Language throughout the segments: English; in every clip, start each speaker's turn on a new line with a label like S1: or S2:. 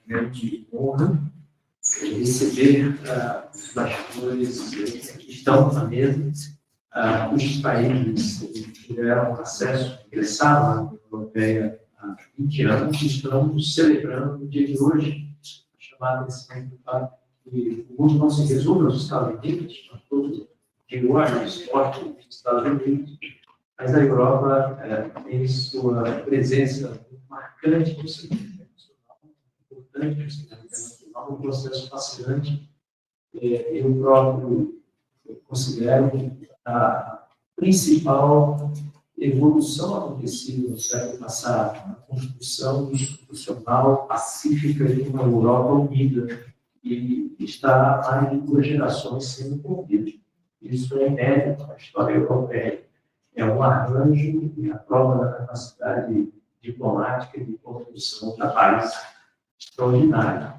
S1: grande honra receber os embaixadores que estão na mesa, cujos países tiveram acesso, ingressaram na União Europeia há 20 anos, e estamos celebrando o dia de hoje, a chamada atenção do fato que o mundo não se resume aos Estados Unidos, a todos de hoje, esporte dos Estados Unidos, mas a Europa tem sua presença muito marcante no cenário internacional, importante no cenário internacional, um processo fascinante. Eu próprio considero a principal evolução acontecida no século passado, a construção institucional pacífica de uma Europa unida, e está há mais de 2 gerações sendo envolvida. Isso é inédito na história europeia. É um arranjo e a prova da capacidade diplomática e de construção de país extraordinário.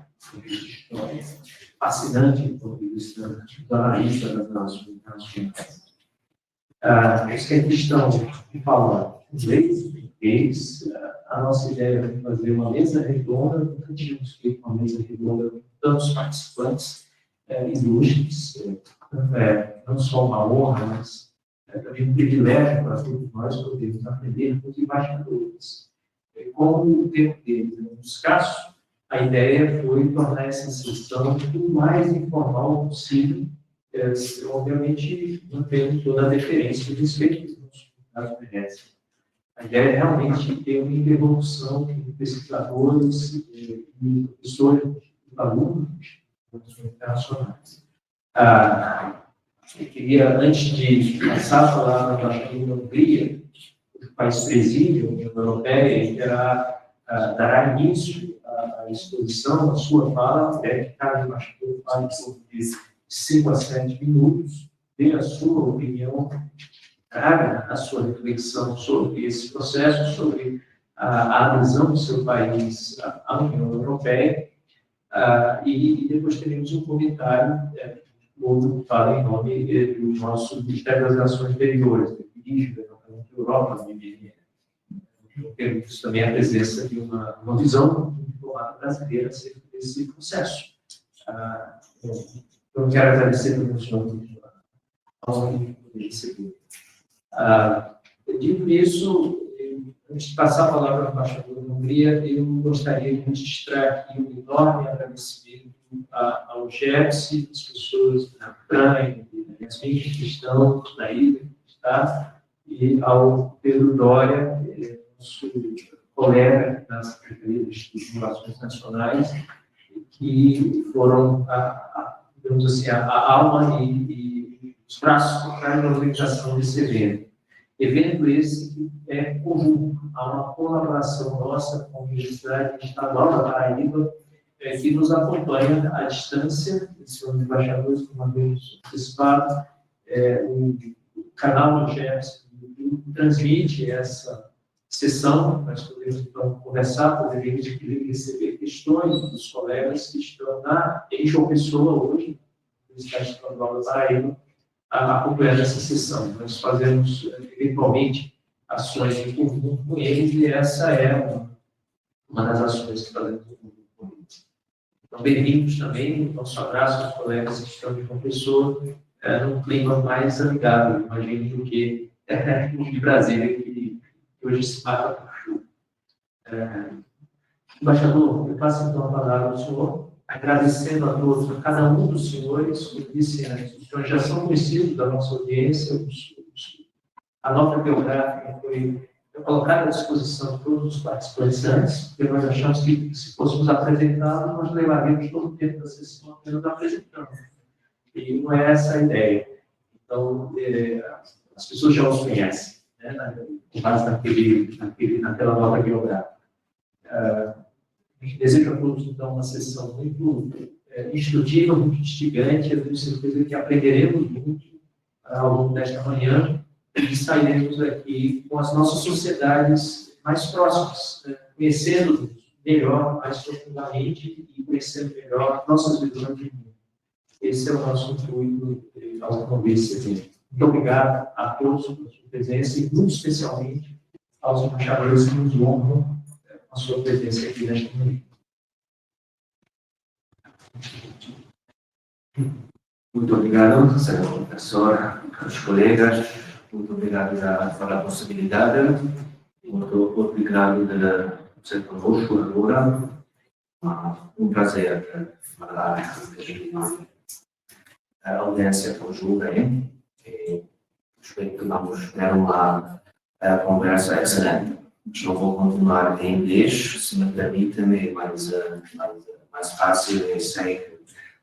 S1: História fascinante do ponto de vista do analista das relações internacionais. Os que aqui estão falando inglês, português, a nossa ideia é fazer uma mesa redonda. Nunca tínhamos feito uma mesa redonda com tantos participantes ilustres. Não só uma honra, mas também um privilégio para todos nós podermos aprender com os embaixadores. Como o tempo deles é muito escasso, a ideia foi tornar essa sessão o mais informal possível, obviamente mantendo toda a deferência e respeito que os nossos convidados merecem. A ideia é realmente ter uma interlocução com pesquisadores e professores e alunos internacionais. Eu queria, antes de passar a palavra para a Hungria, o país presídio, a União Europeia, e dará início à exposição, à sua fala, que cada embaixador fale de 5 a 7 minutos, dê a sua opinião, traga a sua reflexão sobre esse processo, sobre a adesão do seu país à União Europeia, e depois teremos um comentário, o fala em nome do nosso Ministério das Relações Exteriores, que dirige o Departamento da Europa, temos também a presença de uma visão diplomata brasileira acerca desse processo. Eu quero agradecer pelo senhor a honra de poder receber. Dito isso, antes de passar a palavra ao embaixador da Hungria, eu gostaria de registrar aqui um enorme agradecimento ao GEPSI, às pessoas da Ucrânia, as minhas que estão na ilha, e ao Pedro Dória, nosso colega da Secretaria de Relações Nacionais, que foram, digamos assim, a alma e os braços por trás da organização desse evento. Evento esse que é comum, há uma colaboração nossa com a Universidade Estadual da Paraíba, que nos acompanha à distância, são os embaixadores, como havemos antecipado, o canal do GEPSI transmite essa sessão, nós podemos então conversar, poderíamos receber questões dos colegas que estão em João Pessoa hoje, na Universidade Estadual da Paraíba, acompanhando essa sessão. Nós fazemos, eventualmente, ações em comum com eles, e essa é uma das ações que fazemos em comum com eles. Então, bem-vindos também, nosso abraço aos colegas que estão de João Pessoa, num clima mais amigável, imagino, do que o de Brasília, que hoje se mata por chuva. Embaixador, eu passo então a palavra ao senhor, agradecendo a todos, a cada um dos senhores, como disse antes, os senhores já são conhecidos da nossa audiência, a nota biográfica foi colocada à disposição de todos os participantes antes, porque nós achamos que, se fôssemos apresentados, nós levaríamos todo o tempo da sessão apenas apresentando. E não é essa a ideia. Então, as pessoas já os conhecem, com base naquela nota biográfica. Desejo a todos, então, uma sessão muito instrutiva, muito instigante. Eu tenho certeza que aprenderemos muito ao longo desta manhã e sairemos aqui com as nossas sociedades mais próximas, conhecendo melhor, mais profundamente, e conhecendo melhor nossas visões de mundo. Esse é o nosso intuito ao promover esse evento. Muito obrigado a todos pela sua presença e, muito especialmente, aos embaixadores que nos honram com a sua presença aqui nesta manhã. Muito obrigado, senhor professor, caros colegas. Muito obrigado pela possibilidade. Muito obrigado de ser conosco agora. Prazer falar a audiência conjunta. Espero que vamos ter uma conversa excelente. Não vou continuar em inglês, se me permitem, mais fácil. Eu sei que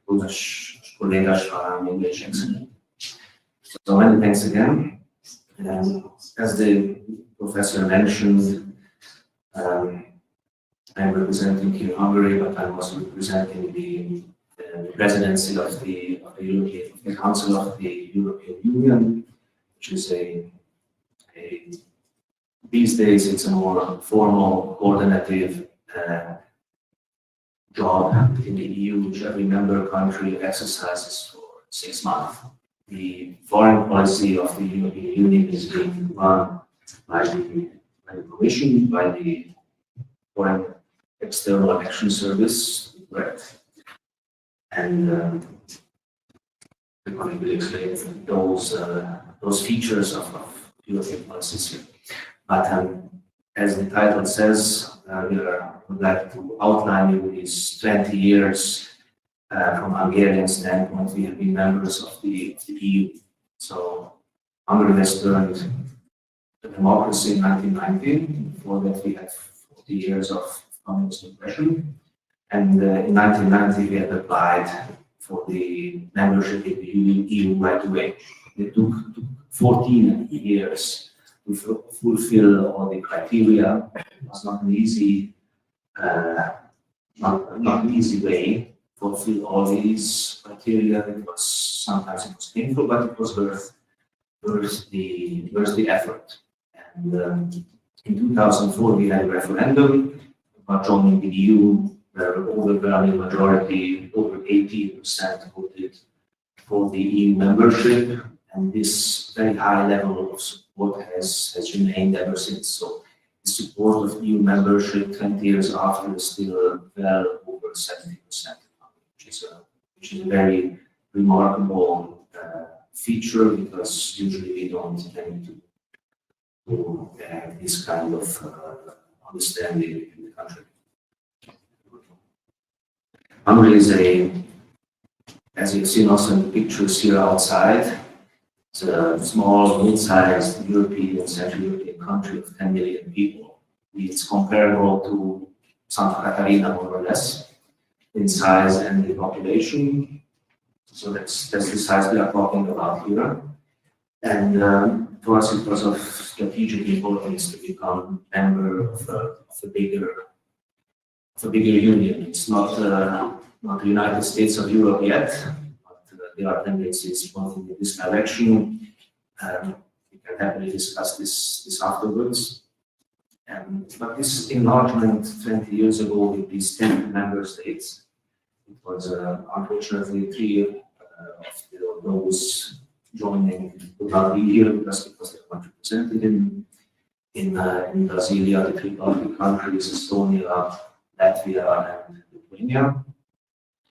S1: todos os colegas falam inglês excelente. So many thanks again. As the professor mentioned, I'm representing here Hungary, but I'm also representing the presidency of the Council of the European Union, which is these days it's a more formal, coordinative job in the EU, which every member country exercises for 6 months. The foreign policy of the European Union is being run by the Commission, by the Foreign External Action Service, correct? And I'm going to explain those features of European policies here. But as the title says, we would like to outline you these 20 years from Hungarian standpoint. We have been members of the EU. So Hungary has turned to democracy in 1990. Before that, we had 40 years of communist oppression. And in 1990, we had applied for the membership in the EU right away. It took 14 years to fulfill all the criteria. It was not an easy, not an easy way to fulfill all these criteria. Sometimes it was painful, but it was worth the effort. And in 2004, we had a referendum about joining the EU, where an overwhelming majority, over 80%, voted for the EU membership. And this very high level of support has remained ever since. So the support of EU membership 20 years after is still well over 70%, which is a very remarkable feature, because usually we don't tend to have this kind of understanding in the country. Hungary is as you've seen also in the pictures here outside, it's a small, mid-sized European, Central European country of 10 million people. It's comparable to Santa Catarina, more or less, in size and in population. So that's the size we are talking about here. And to us, it was of strategic importance to become a member of a bigger union. It's not the United States of Europe yet, but there are tendencies pointing in this direction. We can happily discuss this afterwards. But this enlargement 20 years ago with these 10 member states, it was unfortunately 3 of those joining could not be here because they were not represented in Brasilia, the 3 Baltic countries, Estonia, Latvia, and Lithuania.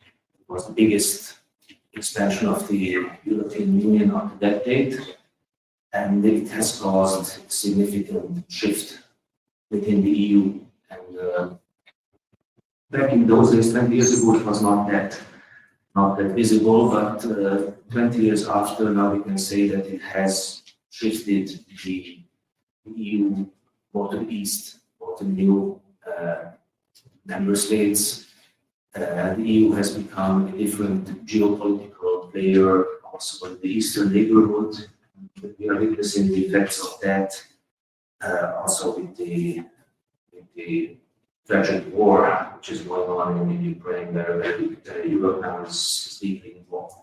S1: It was the biggest expansion of the European Union up to that date, and it has caused a significant shift within the EU. And back in those days, 20 years ago, it was not that visible, but 20 years after, now we can say that it has shifted the EU more to the east, more to new member states. The EU has become a different geopolitical player, also in the eastern neighborhood. We are witnessing the effects of that, also with the tragic war which is going on in Ukraine, where Europe now is deeply involved.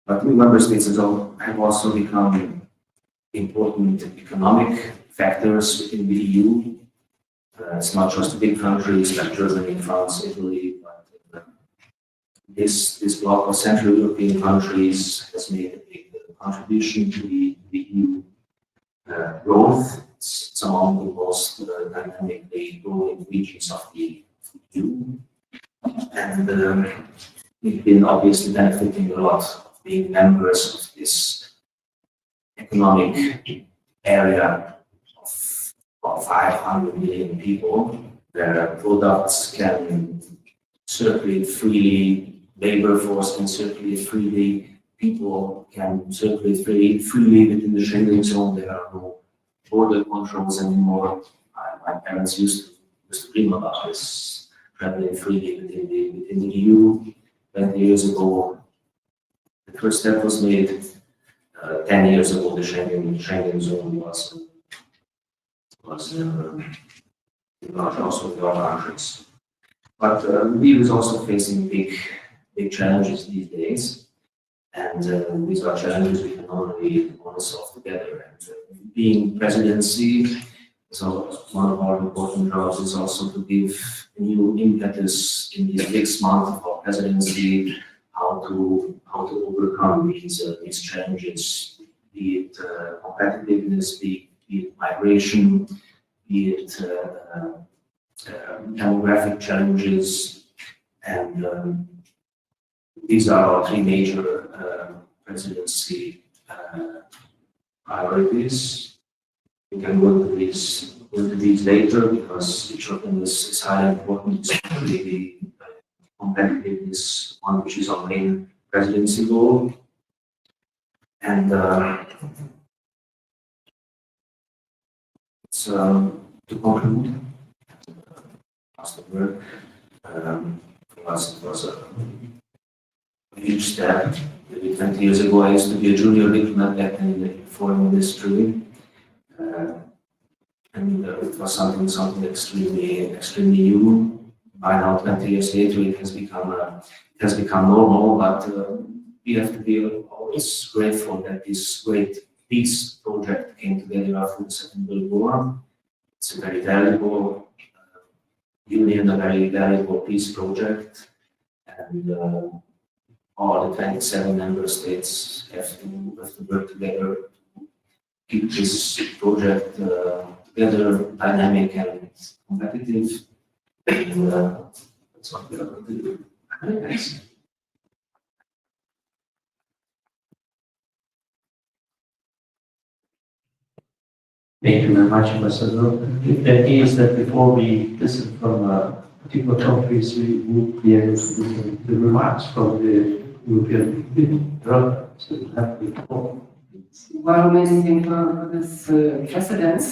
S1: But new member states have also become important economic factors within the EU. It's not just the big countries like Germany, France, Italy, but this bloc of Central European countries has made a big contribution to the EU growth. It's among the most dynamically growing regions of the EU. And
S2: we've been obviously benefiting a lot of being members of this economic area of 500 million people, where products can circulate freely, labor force can circulate freely, people can circulate freely within the Schengen zone. There are no border controls anymore. My parents used to dream about this, traveling freely within the EU. 20 years ago, the first step was made. 10 years ago, the Schengen zone was enlarged also with all countries. But the EU is also facing big challenges these days, and these are challenges we can only solve together. And being presidency, so one of our important jobs is also to give a new impetus in these 6 months of our presidency, how to overcome these challenges, be it competitiveness, be it migration, be it demographic challenges, and these are our 3 major presidency priorities. We can go into these later because each of them is highly important, especially the competitiveness one, which is our main presidency goal. And it's to conclude, last word, for us it was a huge step. Maybe 20 years ago, I used to be a junior diplomat back in the foreign ministry. And it was something extremely new. By now, 20 years later, it has become normal. But we have to be always grateful that this great peace project came together after the Second World War. It's a very valuable union, a very valuable peace project, and all the 27 member states have to work together to keep this project together, dynamic and competitive. And that's what we are going to do. Thanks.
S1: Thank you very much, Ambassador. That means that before we listen from particular countries, we would be able to listen to the remarks from the European Union. So we have the floor.
S3: Well, many thanks for this precedence.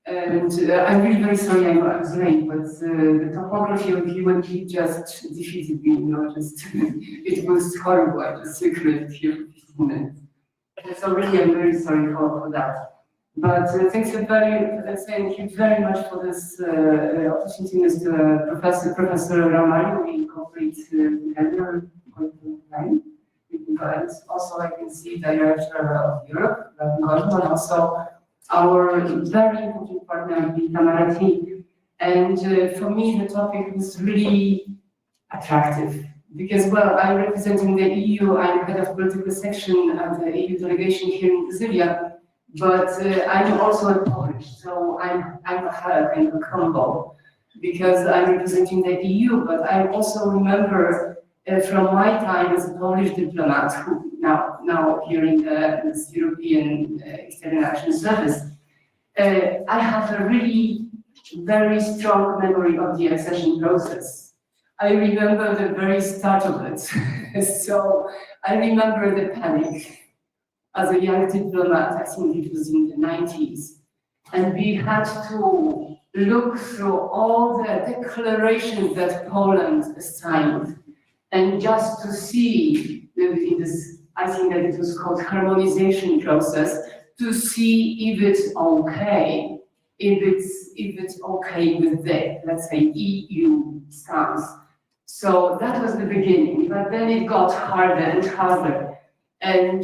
S3: And I'm really very sorry I was late, but the topography of UNB just defeated me. It was horrible. I just circulated here for 15 minutes. So really, I'm very sorry for that. But thank you very much for this opportunity, Mr. Professor Ramalho. We cooperate together quite a long time. But also, I can see Director of Europe, and also our very important partner, the Camarati. And for me, the topic was really attractive because, well, I'm representing the EU. I'm head of political section at the EU delegation here in Brasilia. But I'm also a Polish, so I'm a kind of a combo because I'm representing the EU. But I also remember from my time as a Polish diplomat, who now here in this European External Action Service, I have a really very strong memory of the accession process. I remember the very start of it. So I remember the panic. As a young diplomat, I think it was in the 90s, and we had to look through all the declarations that Poland signed, and just to see in this, I think that it was called harmonization process, to see if it's okay, if it's okay with the, let's say, EU stance. So that was the beginning, but then it got harder and harder. And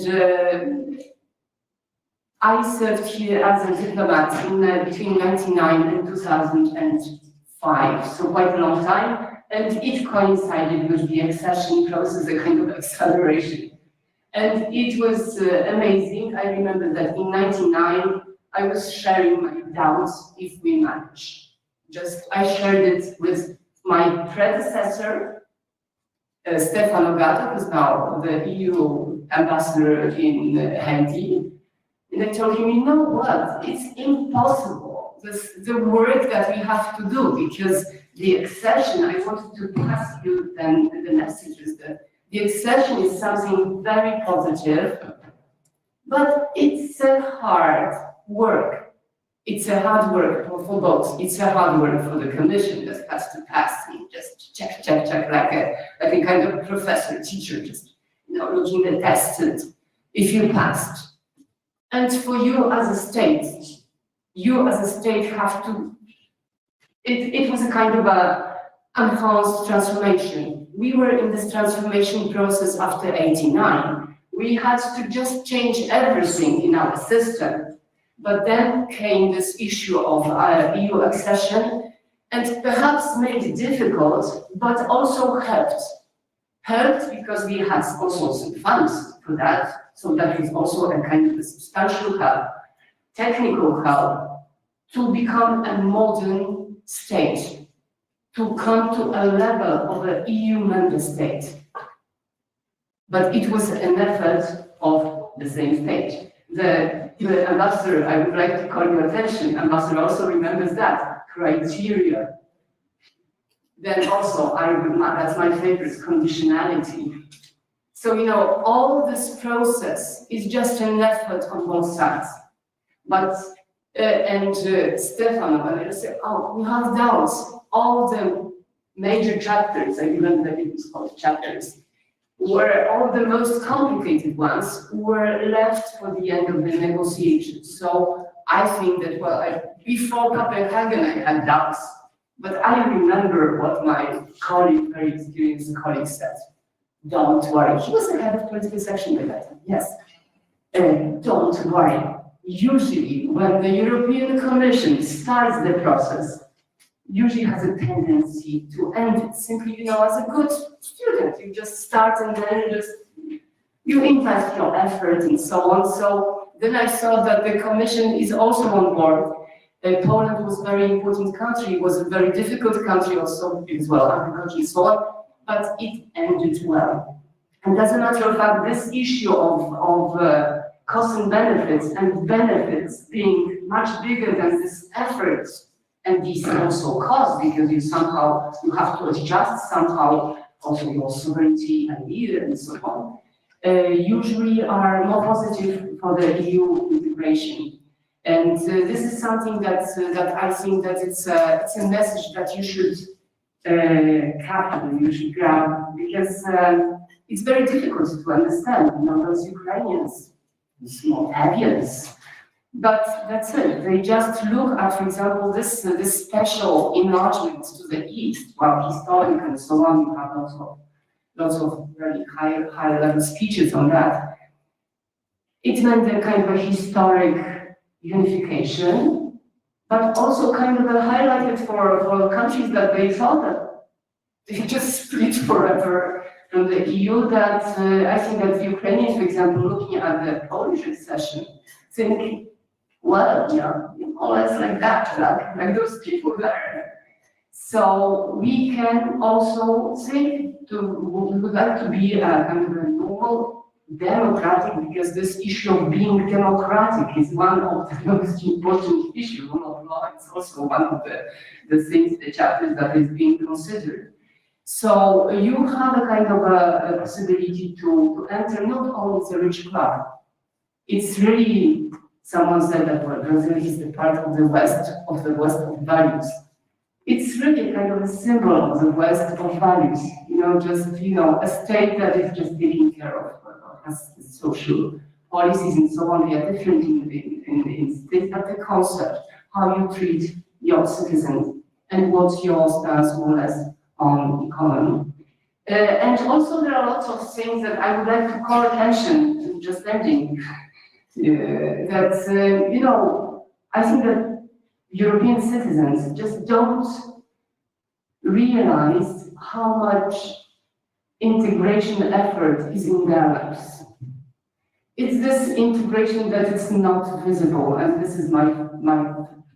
S3: I served here as a diplomat between 1999 and 2005, so quite a long time, and it coincided with the accession process, a kind of acceleration. And it was amazing. I remember that in 1999, I was sharing my doubts if we manage. I shared it with my predecessor, Stefano Gatto, who's now the EU ambassador in Hungary. And I told him, you know what, it's impossible, the work that we have to do, because the accession, I wanted to pass you then the messages that the accession is something very positive, but it's a hard work. It's a hard work for both. It's a hard work for the commission that has to pass and just check, like a kind of professor, teacher, just looking at the test and if you passed. And for you as a state have to. It was a kind of a enhanced transformation. We were in this transformation process after '89. We had to just change everything in our system. But then came this issue of EU accession, and perhaps made it difficult, but also helped. Helped because we had also some funds for that, so that was also a kind of a substantial help, technical help, to become a modern state, to come to a level of an EU member state. But it was an effort of the same state. The ambassador, I would like to call your attention, ambassador also remembers that criteria. Then also, that's my favorite, conditionality. So, all this process is just an effort on both sides. But, Stefano, when I say, we have doubts, all the major chapters, I remember that it was called chapters, were all the most complicated ones were left for the end of the negotiations. So I think that, before Copenhagen, I had doubts, but I remember what my colleague, very experienced colleague said. Don't worry. He was the head of political section by that time, yes. Don't worry. Usually, when the European Commission starts the process, usually has a tendency to end it simply, as a good student. You just start and then you invest your effort and so on. So then I saw that the Commission is also on board. Poland was a very important country. It was a very difficult country also as well, agriculture and so on, but it ended well. And as a matter of fact, this issue of costs and benefits being much bigger than this effort, and these also costs, because you have to adjust somehow also your sovereignty and leader and so on, usually are more positive for the EU integration. And this is something that I think that it's a message that you should capture, you should grab, because it's very difficult to understand, those Ukrainians, small areas. But that's it. They just look at, for example, this special enlargement to the east, historic and so on. You have lots of very high level speeches on that. It meant a kind of a historic unification, but also kind of a highlighted for countries that they thought that they just split forever from the EU. That I think that the Ukrainians, for example, looking at the Polish accession, think, well, more or less like that, like those people there. So we can also think we would like to be kind of a normal democratic, because this issue of being democratic is one of the most important issues. Rule of law is also one of the things, the chapters that is being considered. So you have a kind of a possibility to enter not only the rich club. It's really, someone said that Brazil is the part of the West of values. It's really kind of a symbol of the West of values. A state that is just taking care of, has social policies and so on. They are different in states, but the concept, how you treat your citizens and what's your stance more or less on economy. And also there are lots of things that I would like to call attention to, just ending. I think that European citizens just don't realize how much integration effort is in their lives. It's this integration that is not visible, and this is my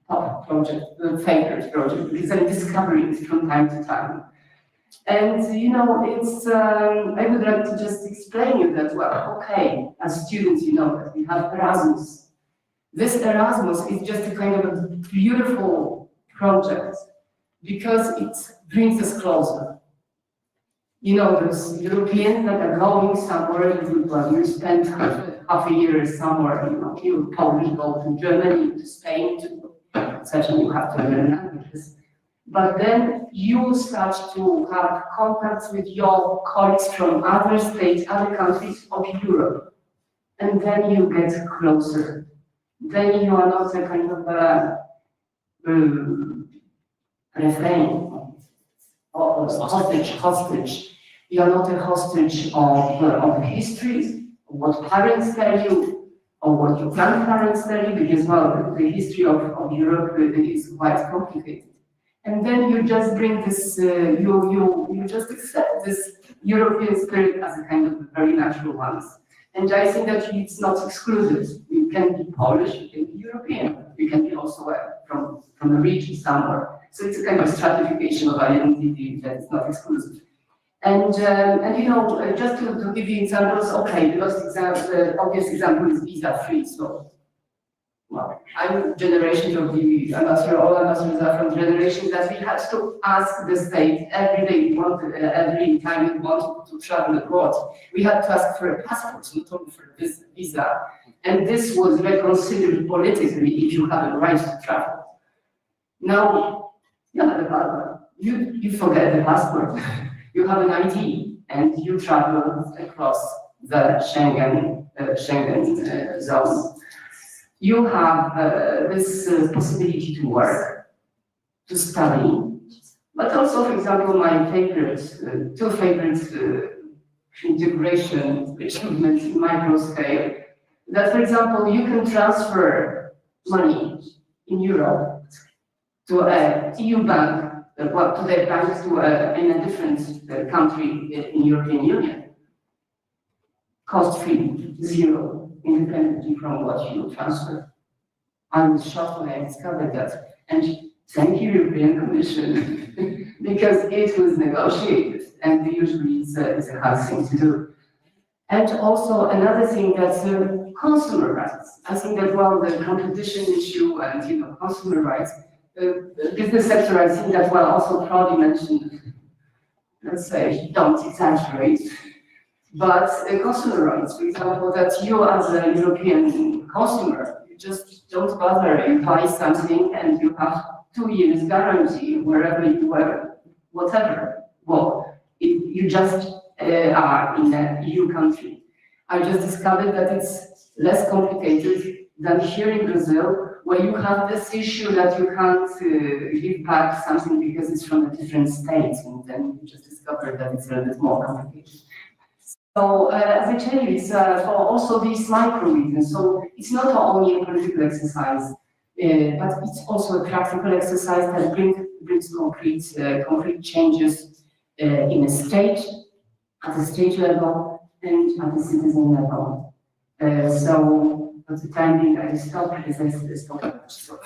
S3: top project, favorite project, because I'm discovering it from time to time. And you know, it's I would like to just explain you that, well, okay, as students, you know that we have Erasmus. This Erasmus is just a kind of a beautiful project because it brings us closer. You know, those Europeans that are going somewhere, you spend half a year somewhere, you know, you probably go to Germany, to Spain, to etc. You have to learn languages. But then you start to have contacts with your colleagues from other states, other countries of Europe. And then you get closer. Then you are not a kind of a refrain or hostage. You are not a hostage of history, of what parents tell you, or what your grandparents tell you, because, well, the history of Europe is quite complicated. And then you just bring this, you just accept this European spirit as a kind of very natural one. And I think that it's not exclusive. You can be Polish, you can be European, you can be also from a region somewhere. So it's a kind of stratification of identity that is not exclusive. And you know, just to give you examples, okay, the obvious example is visa-free. So, well, I'm generation of the ambassador, all ambassadors are from generations that we had to ask the state every day, every time we wanted to travel abroad, we had to ask for a passport, not only for this visa. And this was reconsidered politically if you have a right to travel. Now, you forget the passport. You have an ID and you travel across the Schengen zone. You have this possibility to work, to study, but also, for example, my favorite, two favorite integration achievements in micro scale, that, for example, you can transfer money in Europe to an EU bank, to the bank in a different country in European Union, cost-free, zero. Independently from what you transfer. I was shocked when I discovered that. And thank you, European Commission, because it was negotiated, and usually it's a hard thing to do. And also another thing that's consumer rights. I think that, well, the competition issue and, you know, consumer rights, the business sector, I think that, well, also Claudia mentioned, let's say, don't exaggerate. But consumer rights, for example, that you as a European consumer, you just don't bother, you buy something and you have 2 years guarantee wherever you were, whatever. Well, you just are in a EU country. I just discovered that it's less complicated than here in Brazil, where you have this issue that you can't give back something because it's from a different state, and then you just discover that it's a little bit more complicated. So, as I tell you, it's for also these micro reasons. So, it's not only a political exercise, but it's also a practical exercise that brings concrete changes in a state, at the state level, and at the citizen level. So, at the time being, I stop because I stop much. So.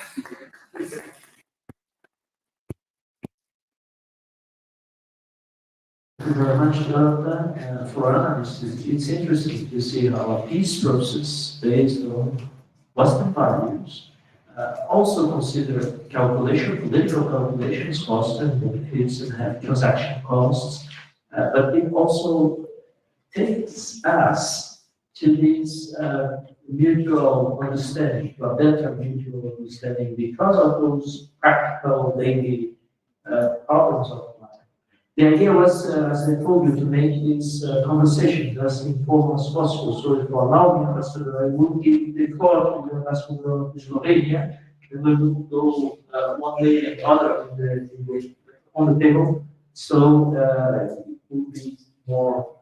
S1: Thank you very much, Dorota. For analysts, it's interesting to see how a peace process based on Western values also consider political calculations, costs and benefits, and have transaction costs, but it also takes us to this mutual understanding, to a better mutual understanding because of those practical daily problems of life. The idea was, as I told you, to make this conversation as informal as possible. So if you allow me, Ambassador, I would give the floor to the Ambassador of Eslovenia, and we will go one way and other on the table. So it will be more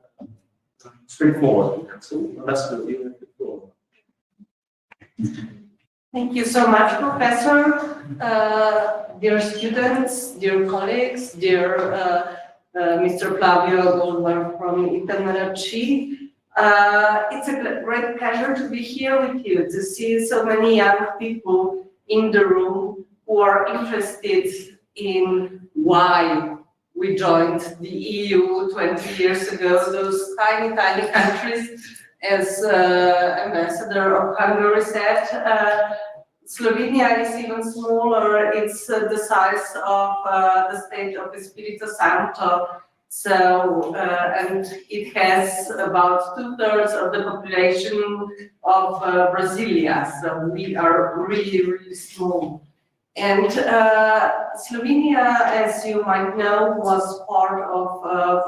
S1: straightforward. So Ambassador, you have the floor.
S4: Thank you so much, Professor. Dear students, dear colleagues, dear Mr. Flavio Goldberg from InterNRC. It's a great pleasure to be here with you, to see so many young people in the room who are interested in why we joined the EU 20 years ago, those tiny, tiny countries, as Ambassador of Hungary said. Slovenia is even smaller. It's the size of the state of Espírito Santo. So, and it has about 2/3 of the population of Brasilia. So we are really, really small. And Slovenia, as you might know, was part of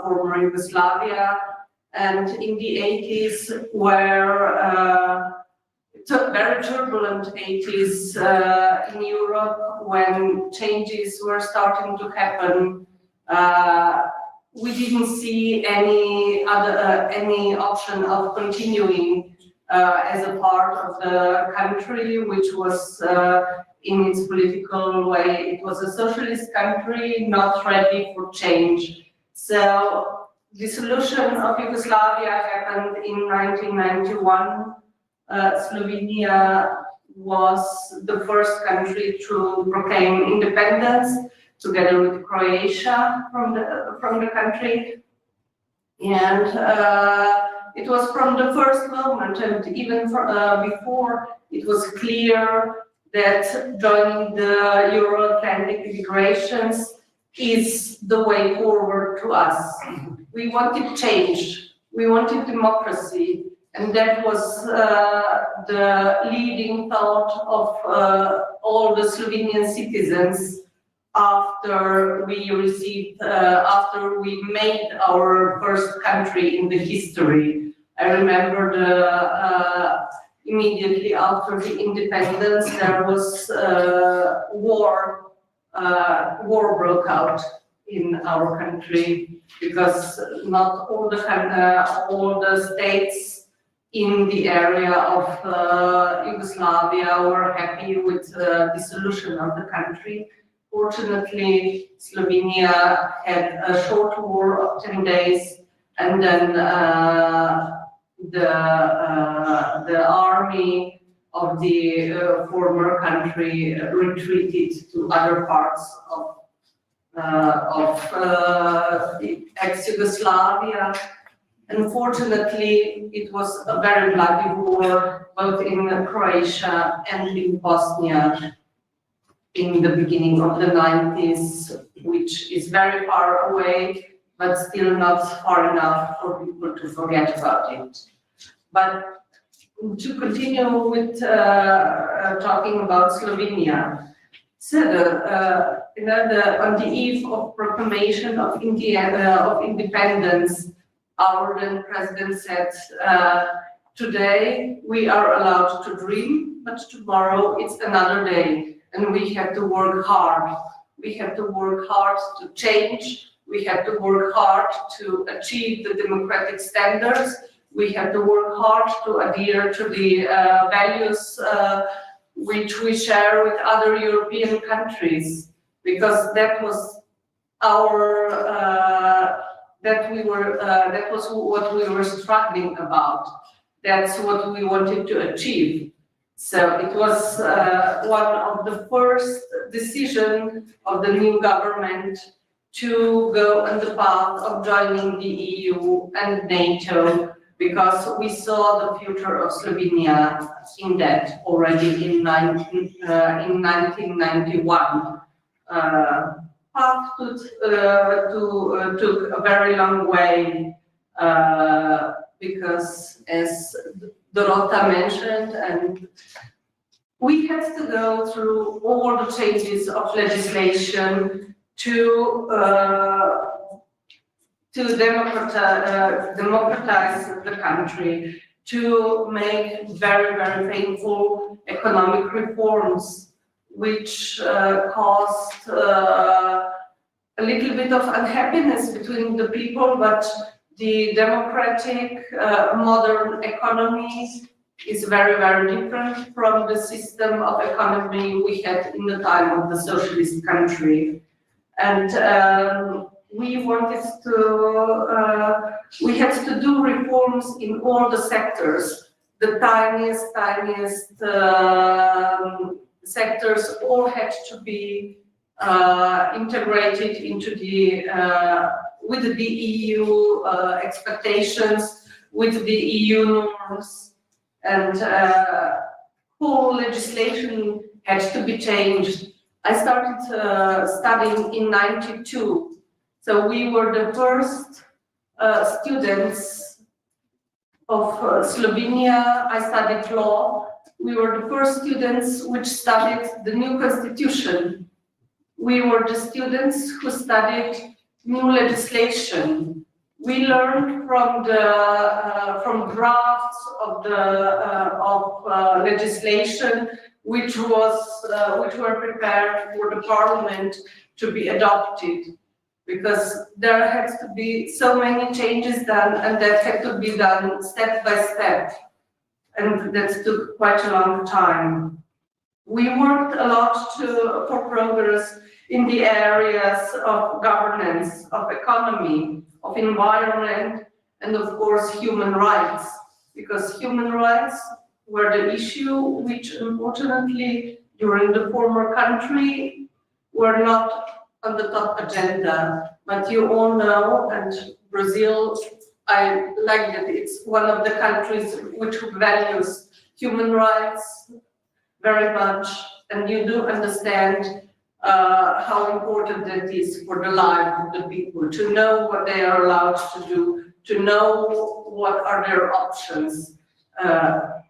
S4: former Yugoslavia. And in the 80s were very turbulent 80s in Europe, when changes were starting to happen. We didn't see any option of continuing as a part of the country, which was in its political way, it was a socialist country, not ready for change. So dissolution of Yugoslavia happened in 1991. Slovenia was the first country to proclaim independence, together with Croatia from the country, and it was from the first moment, and even before, it was clear that joining the Euro-Atlantic integrations is the way forward to us. We wanted change, we wanted democracy, and that was the leading thought of all the Slovenian citizens after we made our first country in the history. I remember immediately after the independence, there was war broke out in our country, because not all the states in the area of Yugoslavia were happy with the dissolution of the country. Fortunately, Slovenia had a short war of 10 days, and then the army of the former country retreated to other parts of ex-Yugoslavia. Unfortunately, it was a very bloody war, both in Croatia and in Bosnia, in the beginning of the 90s, which is very far away, but still not far enough for people to forget about it. But to continue with talking about Slovenia, so on the eve of proclamation of independence, our then president said, today we are allowed to dream, but tomorrow it's another day. And we have to work hard. We have to work hard to change. We have to work hard to achieve the democratic standards. We have to work hard to adhere to the values which we share with other European countries, because that was our that was what we were struggling about. That's what we wanted to achieve. So it was one of the first decisions of the new government to go on the path of joining the EU and NATO, because we saw the future of Slovenia in that already in 1991. Path took a very long way, because as Dorota mentioned, and we had to go through all the changes of legislation to democratize the country, to make very, very painful economic reforms, which caused a little bit of unhappiness between the people, but the democratic modern economy is very, very different from the system of economy we had in the time of the socialist country. And we had to do reforms in all the sectors. The tiniest sectors all had to be integrated into the with the EU expectations, with the EU norms, and whole legislation had to be changed. I started studying in '92, so we were the first students of Slovenia. I studied law. We were the first students which studied the new constitution. We were the students who studied new legislation. We learned from the from drafts of the legislation which were prepared for the parliament to be adopted, because there had to be so many changes done, and that had to be done step by step, and that took quite a long time. We worked a lot for progress in the areas of governance, of economy, of environment, and of course human rights, because human rights were the issue which unfortunately during the former country were not on the top agenda. But you all know, and Brazil, I like that it's one of the countries which values human rights very much, and you do understand how important that is for the life of the people, to know what they are allowed to do, to know what are their options.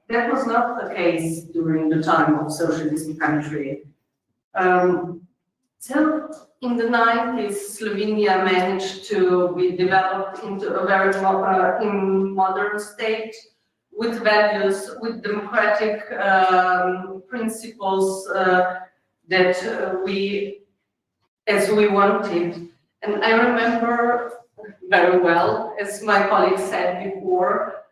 S4: That was not the case during the time of socialist country. So in the 90s, Slovenia managed to be developed into a very modern state with values, with democratic principles that we wanted. And I remember very well, as my colleague said before,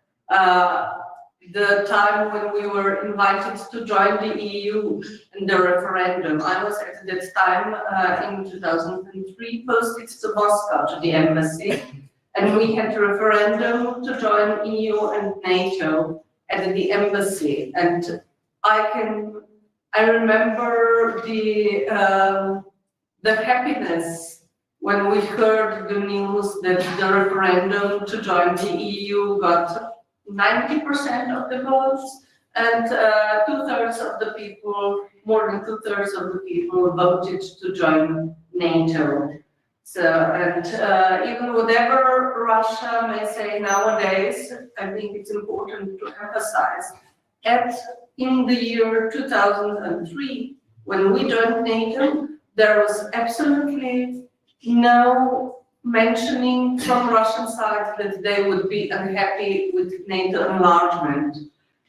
S4: the time when we were invited to join the EU and the referendum. I was at that time in 2003 posted to Moscow, to the embassy, and we had a referendum to join EU and NATO at the embassy. And I remember the happiness when we heard the news that the referendum to join the EU got 90% of the votes, and 2/3 of the people, more than 2/3 of the people voted to join NATO. So, and even whatever Russia may say nowadays, I think it's important to emphasize, in the year 2003, when we joined NATO, there was absolutely no mentioning from Russian side that they would be unhappy with NATO enlargement.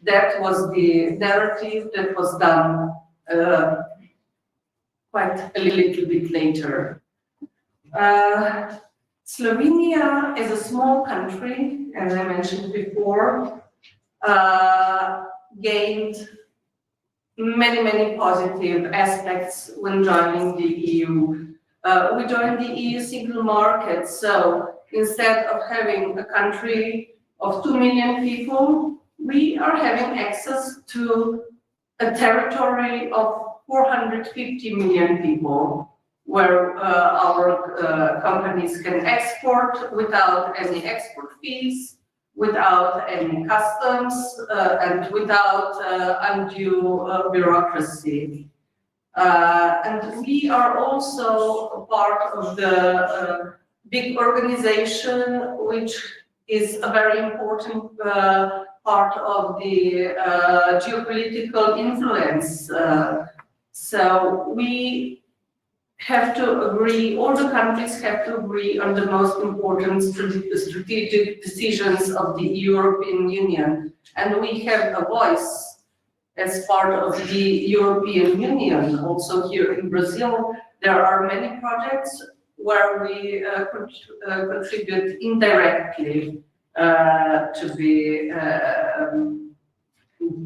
S4: That was the narrative that was done quite a little bit later. Slovenia is a small country, as I mentioned before, gained many positive aspects when joining the EU. We joined the EU single market, so instead of having a country of 2 million people, we are having access to a territory of 450 million people, where our companies can export without any export fees, without any customs, and without undue bureaucracy. And we are also a part of the big organization, which is a very important part of the geopolitical influence. So we have to agree, all the countries have to agree on the most important strategic decisions of the European Union. And we have a voice as part of the European Union. Also here in Brazil, there are many projects where we contribute indirectly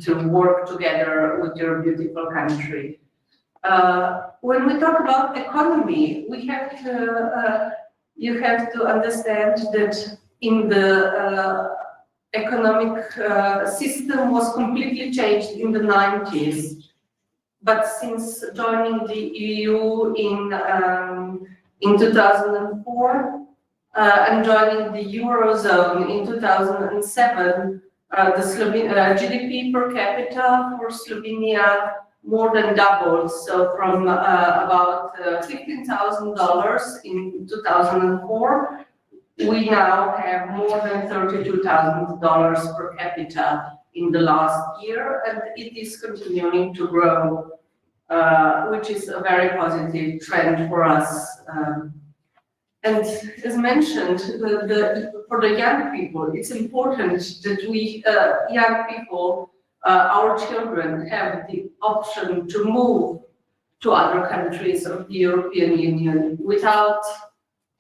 S4: to work together with your beautiful country. When we talk about economy, we have to, you have to understand that in the economic system was completely changed in the 90s. but since joining the EU in 2004 and joining the Eurozone in 2007, the GDP per capita for Slovenia more than doubled. So from about $15,000 in 2004, we now have more than $32,000 per capita in the last year, and it is continuing to grow, which is a very positive trend for us. And as mentioned, for the young people, it's important that we, young people, our children have the option to move to other countries of the European Union without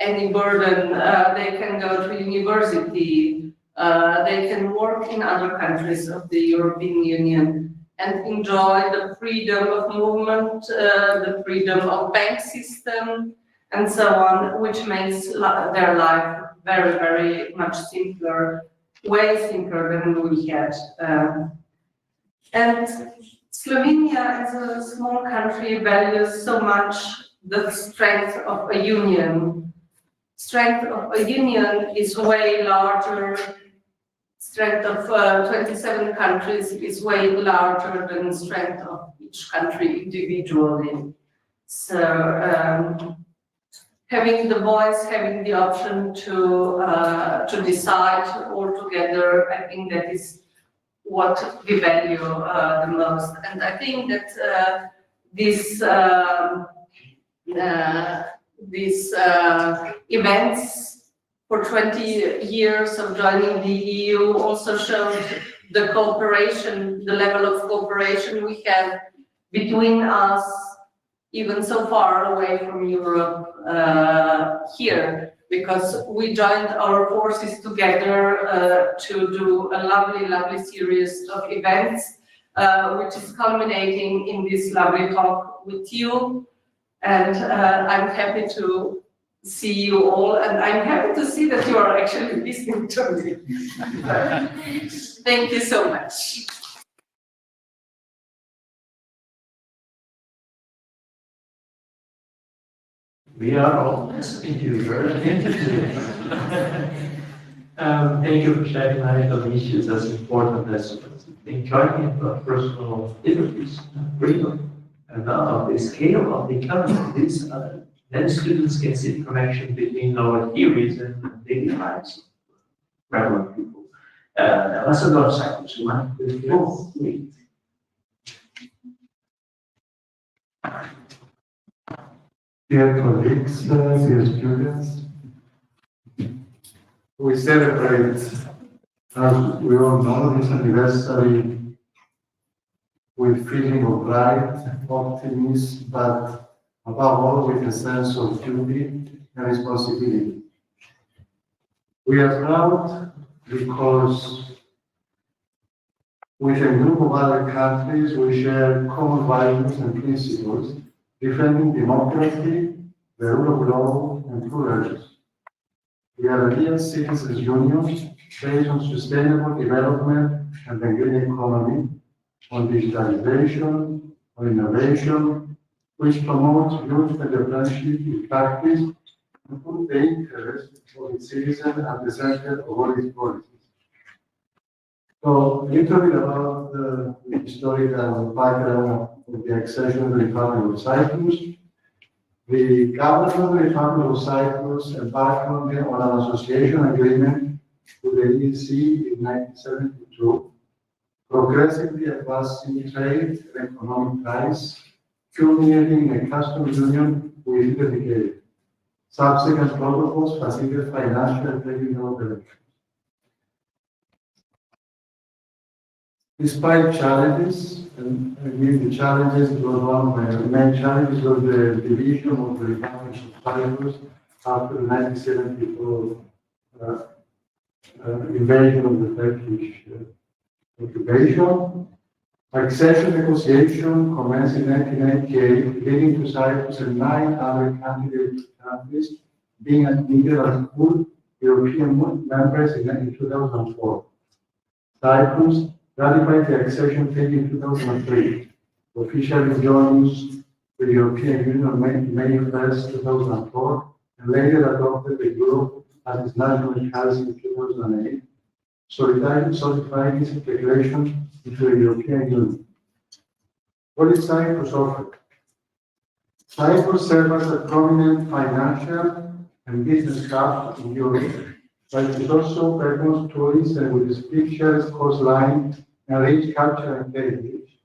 S4: any burden. They can go to university, they can work in other countries of the European Union and enjoy the freedom of movement, the freedom of bank system, and so on, which makes their life very, very much simpler, way simpler than we had. And Slovenia, as a small country, values so much the strength of a union. Strength of a union is way larger. Strength of 27 countries is way larger than strength of each country individually. So having the voice, having the option to decide all together, I think that is what we value the most. And I think that these events for 20 years of joining the EU also showed the cooperation, the level of cooperation we have between us, even so far away from Europe here, because we joined our forces together to do a lovely, lovely series of events, which is culminating in this lovely talk with you. And I'm happy to see you all, and I'm happy to see that you are actually listening to me. Thank you so much.
S1: We are all listening to you, very interesting. Thank you for shedding light on issues as important as enjoyment of personal liberties, freedom, and the scale of the economy. Then students can see the connection between our theories and daily lives of regular people. Ambassador Cyprus, you want to go?
S5: Dear colleagues, dear students, we celebrate, as we all know, this anniversary with feeling of pride, optimism, but above all with a sense of duty and responsibility. We are proud because with a group of other countries we share common values and principles, defending democracy, the rule of law, and pluralism. We are a real citizens' union based on sustainable development and the green economy, on digitalization, on innovation, which promotes youth entrepreneurship in practice and put the interest of its citizens at the center of all its policies. So, a little bit about the historical background of the accession of the Republic of Cyprus. The government of the Republic of Cyprus embarked on an association agreement with the EEC in 1972, progressively advancing trade and economic ties, culminating in a customs union within the decade. Subsequent protocols facilitate financial and technical operations. Despite challenges, and I mean the challenges was one of the main challenges was the division of the Republic of Cyprus after the 1974 invasion of the Turkish occupation. Accession negotiation commenced in 1998, leading to Cyprus and 9 other candidate countries being admitted as full European members in 2004. Cyprus ratified the accession treaty in 2003, officially joins the European Union May 1st, 2004, and later adopted the euro as its national currency in 2008, solidifying its integration into the European Union. What is Cyprus offer? Cyprus serves as a prominent financial and business hub in Europe, but it is also welcomes tourists and with its picturesque coastline and rich culture and heritage.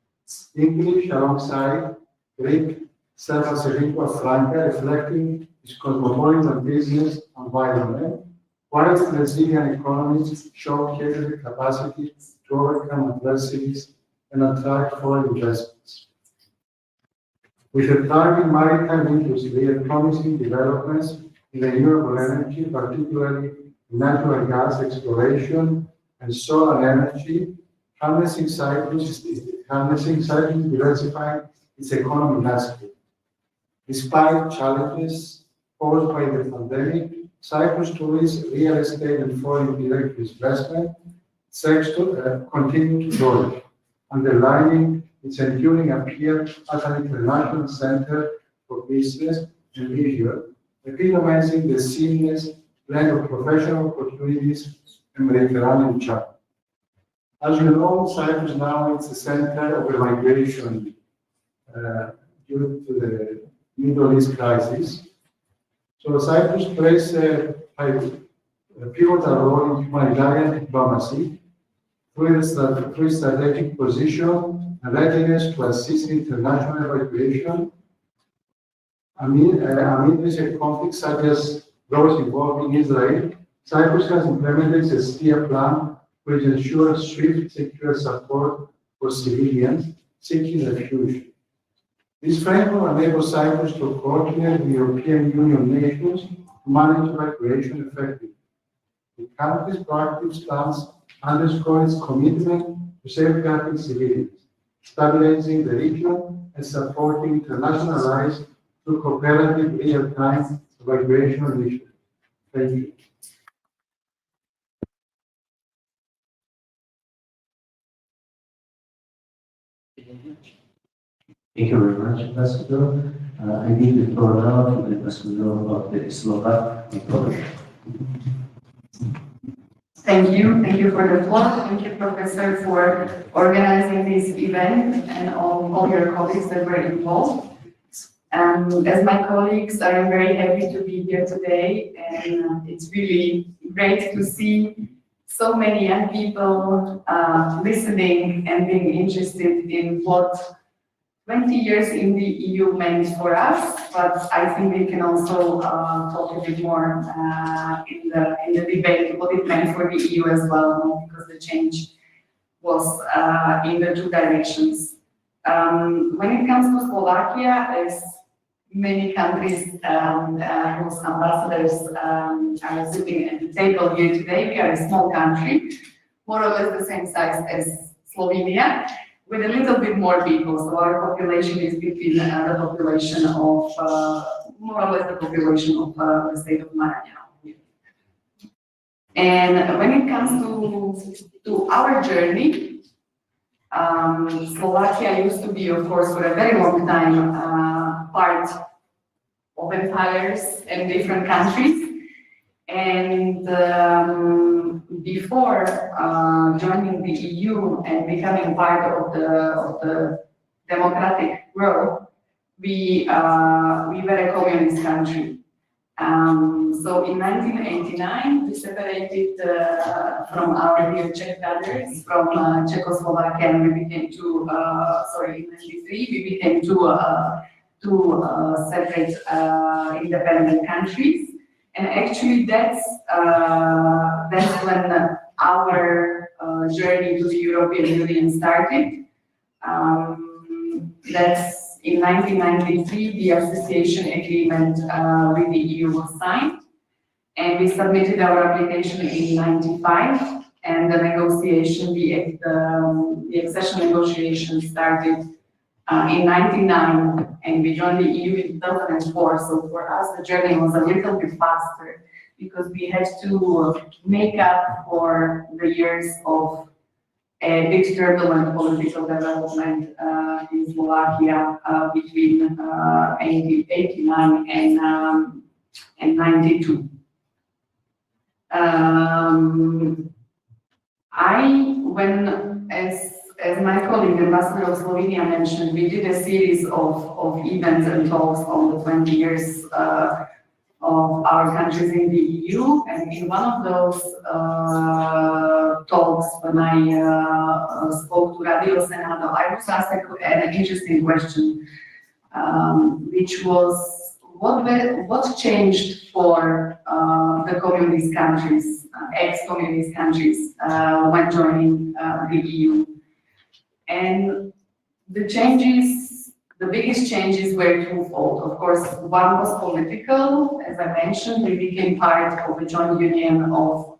S5: English alongside Greek serves as a lingua franca, reflecting its cosmopolitan business environment, while its Brazilian economies showcase the capacity to overcome adversities and attract foreign investments. With a thriving maritime industry and promising developments in renewable energy, particularly natural gas exploration and solar energy, harnessing Cyprus diversifying its economic landscape. Despite challenges posed by the pandemic, Cyprus tourist, real estate, and foreign direct investment sector continue to flourish, underlining its enduring appeal as an international center for business and leisure, epitomizing the seamless blend of professional opportunities and Mediterranean charm. As you know, Cyprus now is the center of the migration due to the Middle East crisis. So Cyprus plays a pivotal role in humanitarian diplomacy through its strategic position and readiness to assist in international evacuation amid recent conflicts such as those involving Israel. Cyprus has implemented a steer plan which ensures swift, secure support for civilians seeking refuge. This framework enables Cyprus to coordinate with European Union nations to manage evacuation effectively. The country's proactive stance underscores its commitment to safeguarding civilians, stabilizing the region, and supporting international allies through cooperative real-time evacuation initiatives. Thank you.
S1: Thank you very much, Ambassador. I give the floor now to the Ambassador of the Eslovakia.
S3: Thank you for the floor. Thank you, Professor, for organizing this event and all your colleagues that were involved. As my colleagues, I am very happy to be here today, and it's really great to see so many young people listening and being interested in what 20 years in the EU meant for us, but I think we can also talk a bit more in the debate what it meant for the EU as well, because the change was in the two directions. When it comes to Slovakia, as many countries whose ambassadors are sitting at the table here today, we are a small country, more or less the same size as Slovenia, with a little bit more people. So our population is between the population of, more or less the population of the state of Maranhão. And when it comes to our journey, Slovakia used to be, of course, for a very long time, part of empires and different countries. And before joining the EU and becoming part of the democratic world, we were a communist country. So in 1989, we separated from our dear Czech brothers from Czechoslovakia, and we became in 93, we became two separate independent countries. And actually, that's when our journey to the European Union started. That's in 1993, the association agreement with the EU was signed, and we submitted our application in 95, and the negotiation, the accession negotiations started in 99, and we joined the EU in 2004. So for us, the journey was a little bit faster because we had to make up for the years of a big turbulent political development in Slovakia between 1989 and 92. As my colleague, Ambassador of Slovenia mentioned, we did a series of events and talks on the 20 years of our countries in the EU, and in one of those talks, when I spoke to Radio Senado, I was asked an interesting question, which was, what changed for the communist countries, ex-communist countries, when joining the EU? And the biggest changes were twofold. Of course, one was political. As I mentioned, we became part of a joint union of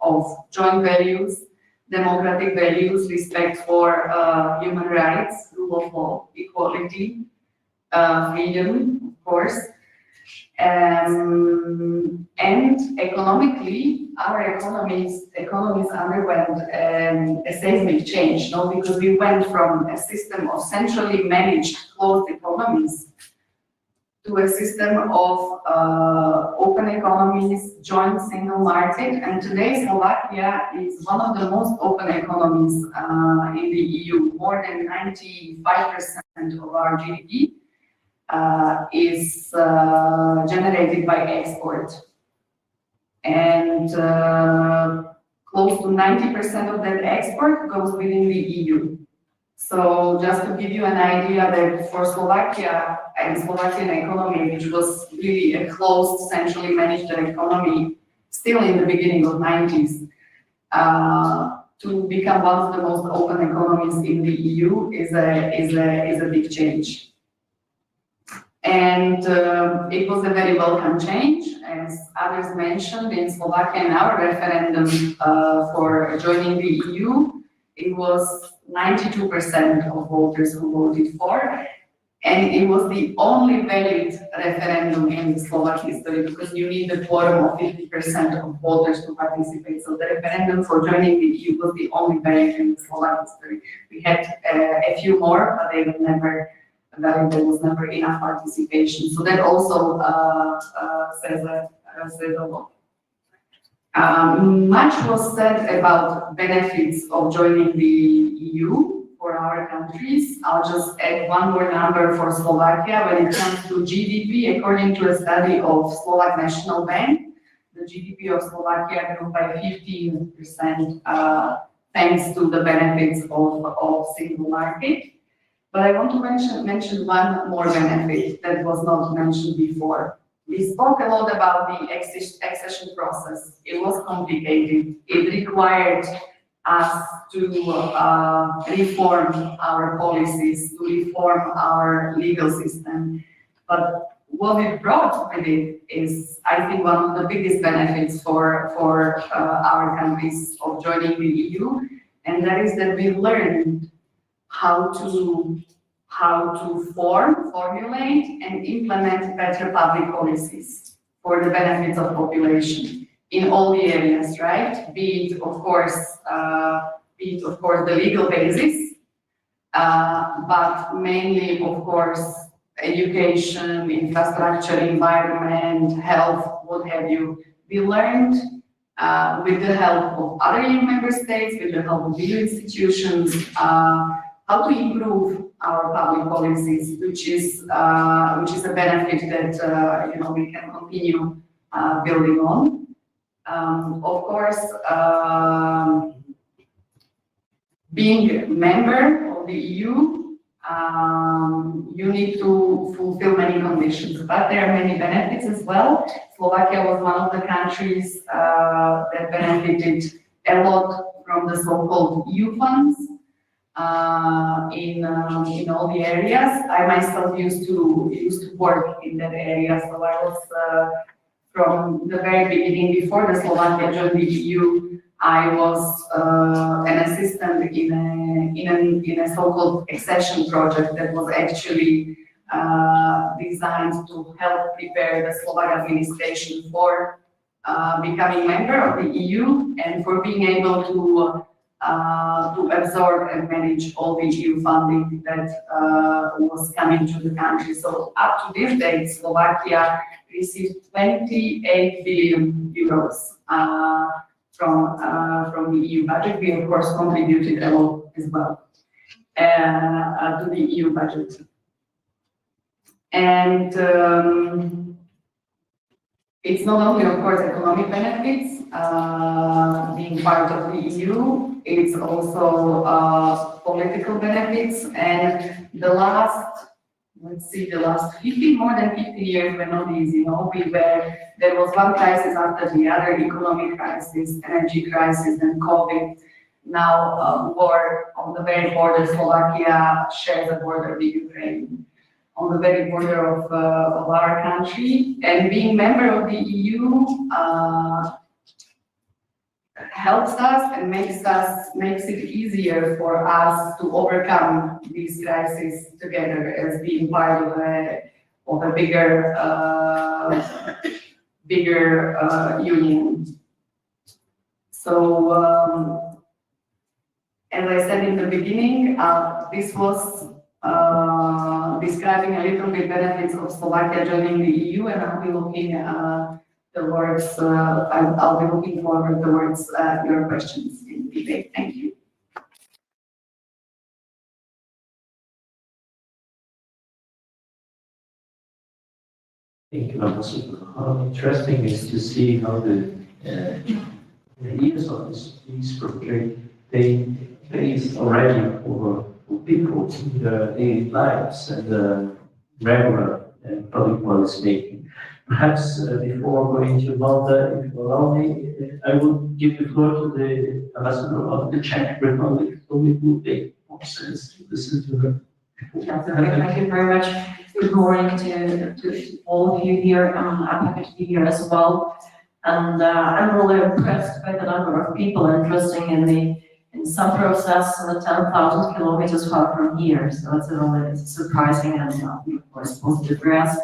S3: joint values, democratic values, respect for human rights, rule of law, equality, freedom, of course. And economically, our economies underwent a seismic change, because we went from a system of centrally managed closed economies to a system of open economies, joint single market, and today Slovakia is one of the most open economies in the EU. More than 95% of our GDP is generated by export, and close to 90% of that export goes within the EU. So just to give you an idea that for Slovakia and Slovakian economy, which was really a closed, centrally managed economy, still in the beginning of 90s, to become one of the most open economies in the EU is a big change. And it was a very welcome change, as others mentioned. In Slovakia, in our referendum for joining the EU, it was 92% of voters who voted for, and it was the only valid referendum in Slovak history, because you need a quorum of 50% of voters to participate. So the referendum for joining the EU was the only valid in Slovak history. We had a few more, but they were never valid. There was never enough participation. So that also says a lot. Much was said about benefits of joining the EU for our countries. I'll just add one more number for Slovakia. When it comes to GDP, according to a study of Slovak National Bank, the GDP of Slovakia grew by 15% thanks to the benefits of single market. But I want to mention one more benefit that was not mentioned before. We spoke a lot about the accession process. It was complicated. It required us to reform our policies, to reform our legal system. But what it brought with it is, I think, one of the biggest benefits for our countries of joining the EU, and that is that we learned how to formulate and implement better public policies for the benefits of population in all the areas, right? Be it of course the legal basis, but mainly of course education, infrastructure, environment, health, what have you. We learned with the help of other EU member states, with the help of EU institutions, how to improve our public policies, which is a benefit that we can continue building on. Of course, being a member of the EU, you need to fulfill many conditions, but there are many benefits as well. Slovakia was one of the countries that benefited a lot from the so-called EU funds. In all the areas. I myself used to work in that area, so I was from the very beginning, before the Slovakia joined the EU, I was an assistant in a so-called accession project that was actually designed to help prepare the Slovak administration for becoming member of the EU and for being able to to absorb and manage all the EU funding that was coming to the country. So up to this date, Slovakia received 28 billion euros from the EU budget. We of course contributed a lot as well to the EU budget. And it's not only, of course, economic benefits being part of the EU, it's also political benefits. And the last, let's see, the last 50, more than 50 years were not easy. You know, there was one crisis after the other, economic crisis, energy crisis, and COVID. Now, war on the very border, Slovakia shares a border with Ukraine, on the very border of our country. And being member of the EU helps us and makes it easier for us to overcome these crises together as being part of a bigger union. So as I said in the beginning, this was describing a little bit benefits of Slovakia joining the EU, and I'll be looking towards, I'll be looking forward towards your questions in debate. Thank you.
S1: Thank you, How interesting is to see how the years of this project they face already for people in their daily lives and regular public policy making. Perhaps before going to Malta, if you allow me, I will give the floor to the ambassador of the Czech Republic, so it will make more sense to listen to her.
S6: Thank you very much. Good morning to all of you here. I'm happy to be here as well. And I'm really impressed by the number of people interested in some process 10,000 kilometers far from here. So it's really surprising and of course positive for us.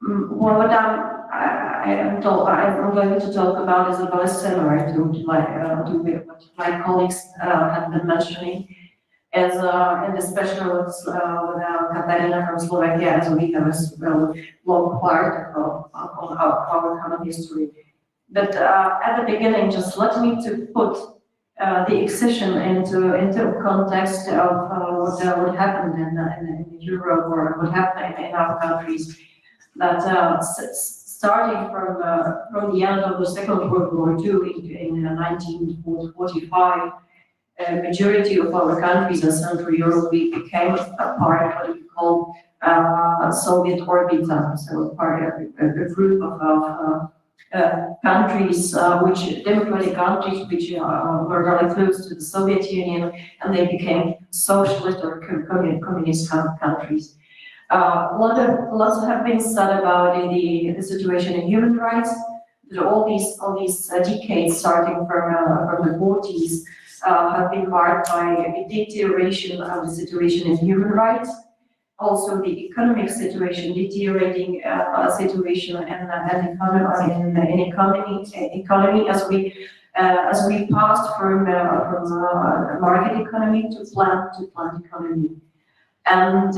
S6: What I'm going to talk about is about similar to what my colleagues have been mentioning, as and especially with Katarina from Slovakia, as we have a long part of our common history. But at the beginning, just let me to put the accession into context of what happened in Europe or what happened in our countries. That starting from the end of the Second World War II in 1945, a majority of our countries in Central Europe became a part of what we call Soviet orbit, so part of a group of countries, democratic countries, which were very close to the Soviet Union, and they became socialist or communist countries. Lots have been said about the situation in human rights. That all these decades, starting from the 40s, have been marked by a deterioration of the situation in human rights. Also, the economic situation, deteriorating situation and economy as we passed from market economy to plant economy, and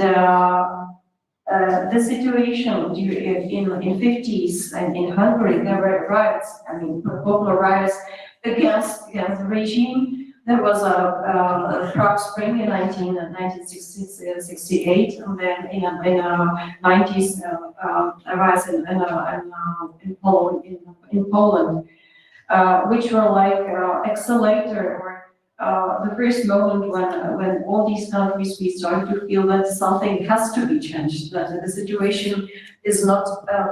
S6: the situation in 50s and in Hungary, there were riots. I mean, popular riots against the regime. There was a Prague Spring in 1968, and then in 90s riots in Poland, which were like accelerator or the first moment when all these countries we started to feel that something has to be changed, that the situation is not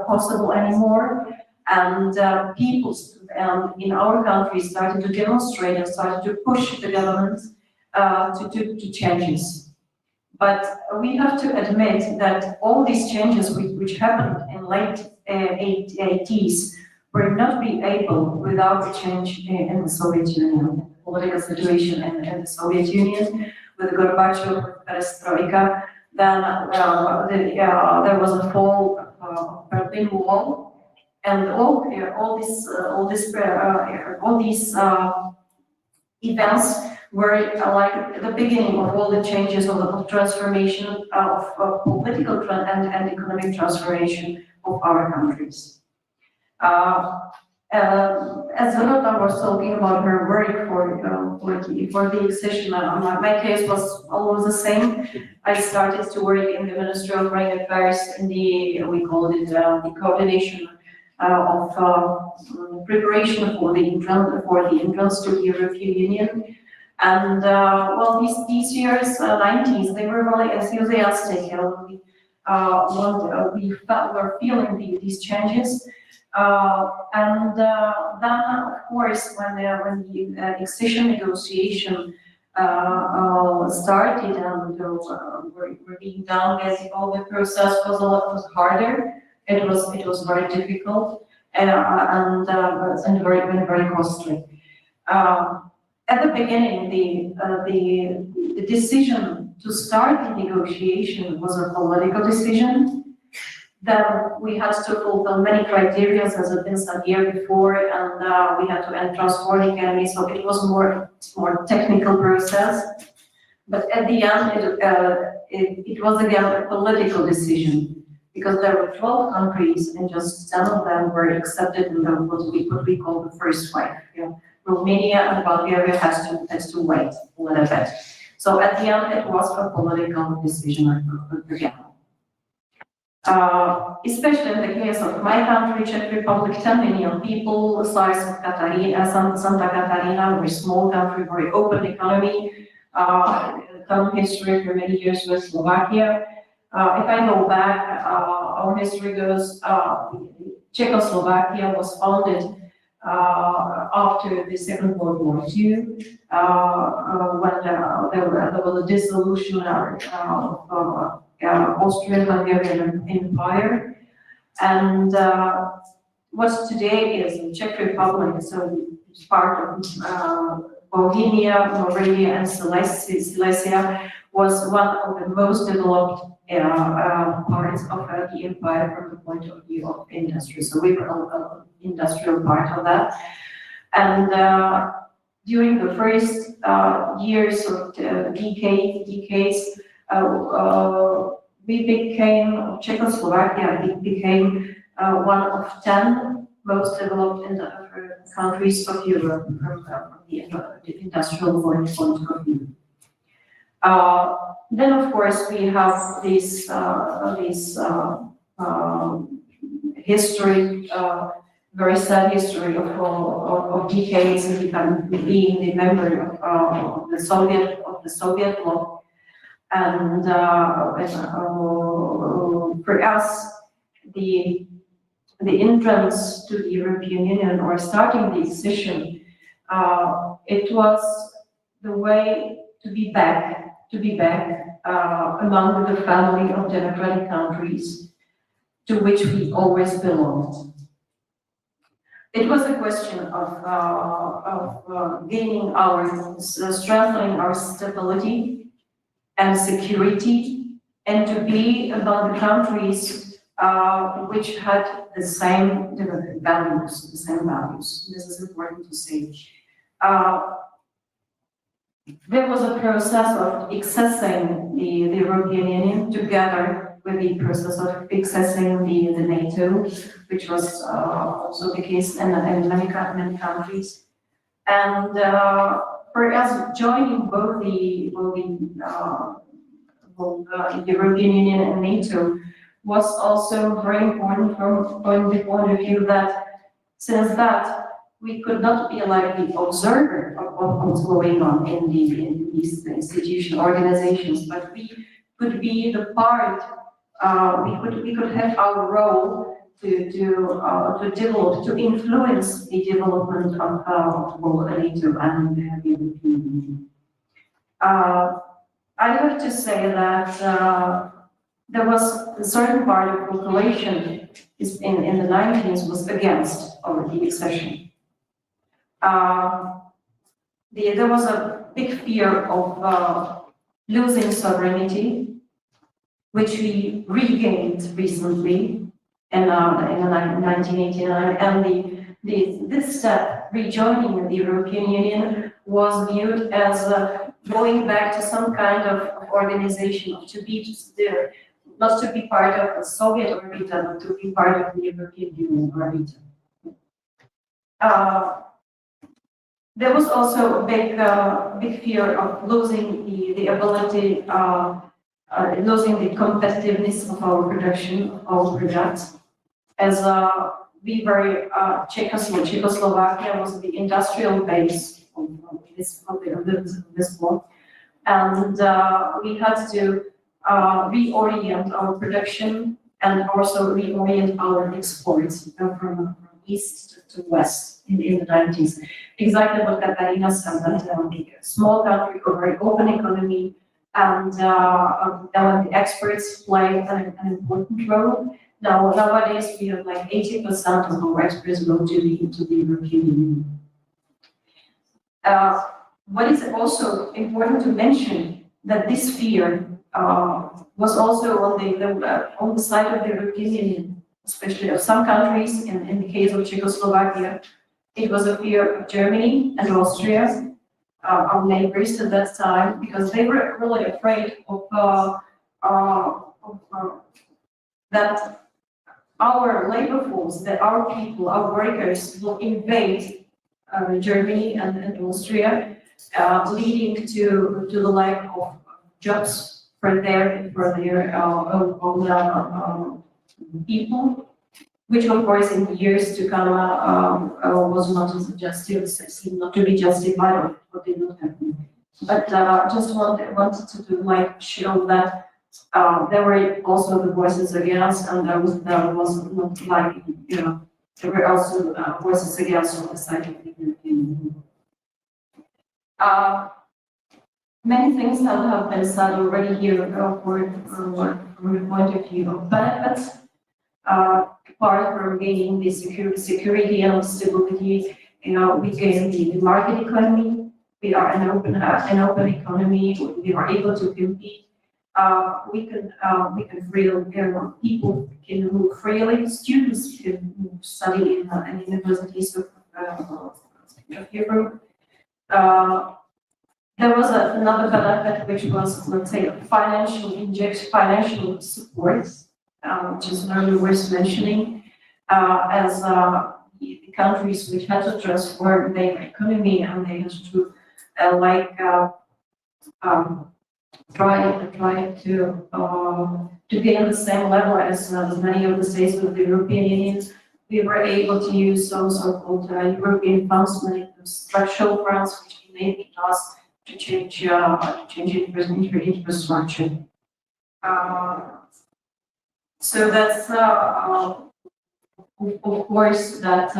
S6: possible anymore, and people in our country started to demonstrate and started to push the government to changes. But we have to admit that all these changes which happened in late 80s were not be able without a change in the Soviet Union, the political situation in the Soviet Union, with Gorbachev, perestroika. Then there was a fall of Berlin Wall, And all these events were like the beginning of all the changes of transformation of political and economic transformation of our countries. As Renata was talking about her work for the accession, my case was almost the same. I started to work in the Ministry of Foreign Affairs in we called it the coordination of preparation for the entrance to the European Union. And well, these years, 90s, they were really enthusiastic. We were feeling these changes. And then, of course, when the accession negotiation started and were being done, all the process was harder. It was very difficult and very costly. At the beginning, the decision to start the negotiation was a political decision. Then we had to fulfill many criteria, as had been said here before, and we had to transform the economy. So it was more technical process. But at the end, it was again a political decision, because there were 12 countries and just 10 of them were accepted in what we call the first wave. Romania and Bulgaria has to wait a little bit. So at the end, it was a political decision again. Especially in the case of my country, Czech Republic, 10 million people, the size of Santa Catarina, very small country, very open economy, common history for many years with Slovakia. If I go back, our history goes, Czechoslovakia was founded after the Second World War II, when there was a dissolution of Austrian-Hungarian Empire, and what today is the Czech Republic, so it's part of Bohemia, Moravia, and Silesia, was one of the most developed parts of the empire from the point of view of industry. So we were an industrial part of that, and during the first years of decades. Czechoslovakia became one of 10 most developed countries of Europe from the industrial point of view. Then, of course, we have this history, very sad history of decades and being the member of the Soviet bloc. And for us, the entrance to the European Union or starting the accession, it was the way to be back among the family of democratic countries to which we always belonged. It was a question of gaining strengthening our stability and security, and to be among the countries which had the same values. This is important to say. There was a process of accessing the European Union together with the process of accessing the NATO, which was also the case in many countries. And for us, joining both the European Union and NATO was also very important from the point of view that since that we could not be like the observer of what's going on in these institutional organizations, but we could be the part. We could have our role to develop, to influence the development of both NATO and the European Union. I have to say that there was a certain part of the population in the 90s was against the accession. There was a big fear of losing sovereignty, which we regained recently, in 1989, and this step, rejoining the European Union, was viewed as going back to some kind of organization, to be just there, not to be part of the Soviet orbit, but to be part of the European Union orbit. There was also a big fear of losing the ability, losing the competitiveness of our production, of our products, as we were Czechoslovakia was the industrial base of this bloc, and we had to reorient our production and also reorient our exports from east to west in the 90s. Exactly what Katarina said, that a small country, a very open economy, and the exports play an important role. Nowadays, we have like 80% of our exports go to the European Union. What is also important to mention that this fear was also on the side of the European Union, especially of some countries. In the case of Czechoslovakia, it was a fear of Germany and Austria, our neighbors at that time, because they were really afraid of that our labor force, that our people, our workers will invade Germany and Austria, leading to the lack of jobs for their own people, which of course in the years to come was not seemed not to be justified or did not happen. But just wanted to show that there were also the voices against, and there was not there were also voices against on the side of the European Union. Many things have been said already here from the point of view of benefits. Apart from gaining the security and stability, we gain the market economy. We are an open economy. We are able to compete. We can freely, people can move freely. Students can study in universities of Europe. There was another benefit, which was, let's say, financial support, which is very worth mentioning, as the countries which had to transform their economy and they had to try to gain the same level as many of the states of the European Union. We were able to use some so-called European funds, many structural funds, which enabled us to change infrastructure. So that's of course that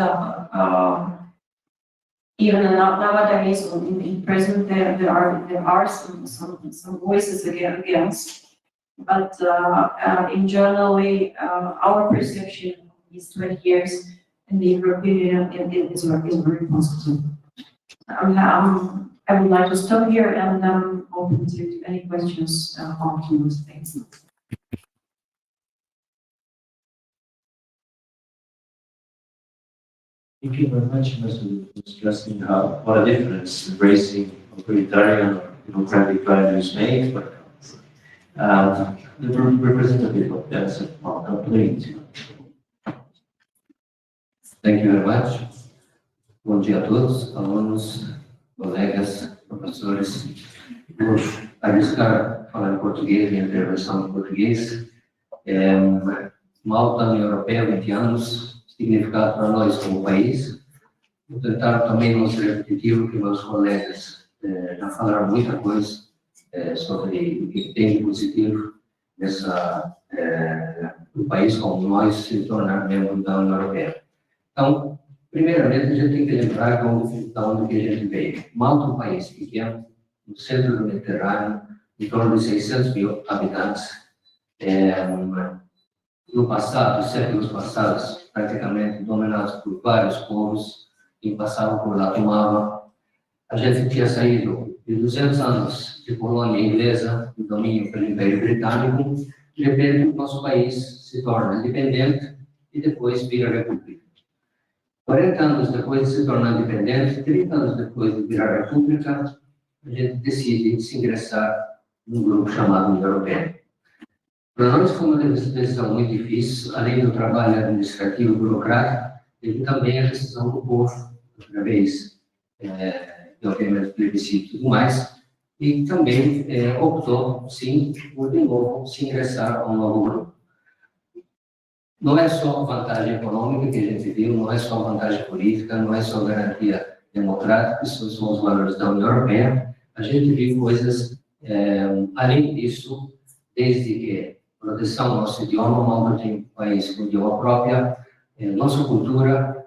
S6: even nowadays in present there are some voices against, but in generally our perception of these 20 years in the European Union is very positive. I would like to stop here and open to any questions afterwards. Thanks.
S1: Thank you very much, Mr. Stressing what a difference embracing authoritarian or democratic values make, but the representative of that Malta, please.
S7: Thank you very much. Bom dia a todos, alunos, colegas, professores. Vou arriscar falar em português, minha intervenção em português. Malta, União Europeia, 20 anos. Significado para nós como país. Vou tentar também não ser repetitivo, que meus colegas já falaram muita coisa sobre o que tem de positivo no país como nós se tornar membro da União Europeia. Então, primeiramente, a gente tem que lembrar da onde que a gente veio. Malta é um país pequeno, no centro do Mediterrâneo, em torno de 600 mil habitantes. No passado, séculos passados, praticamente dominados por vários povos que passavam por lá, tomavam. A gente tinha saído de 200 anos de colônia inglesa, do domínio pelo Império Britânico. De repente, o nosso país se torna independente e depois vir a República. 40 anos depois de se tornar independente, 30 anos depois de virar a República, a gente decide se ingressar num grupo chamado União Europeia. Para nós foi uma decisão muito difícil, além do trabalho administrativo e burocrático, teve também a decisão do povo, através do obviamente plebiscito e tudo mais, e também optou, sim, por de novo se ingressar a um novo grupo. Não é só vantagem econômica que a gente viu, não é só vantagem política, não é só garantia democrática, isso são os valores da União Europeia. A gente viu coisas, além disso, desde que proteção do nosso idioma, Malta tem um país com idioma própria, nossa cultura,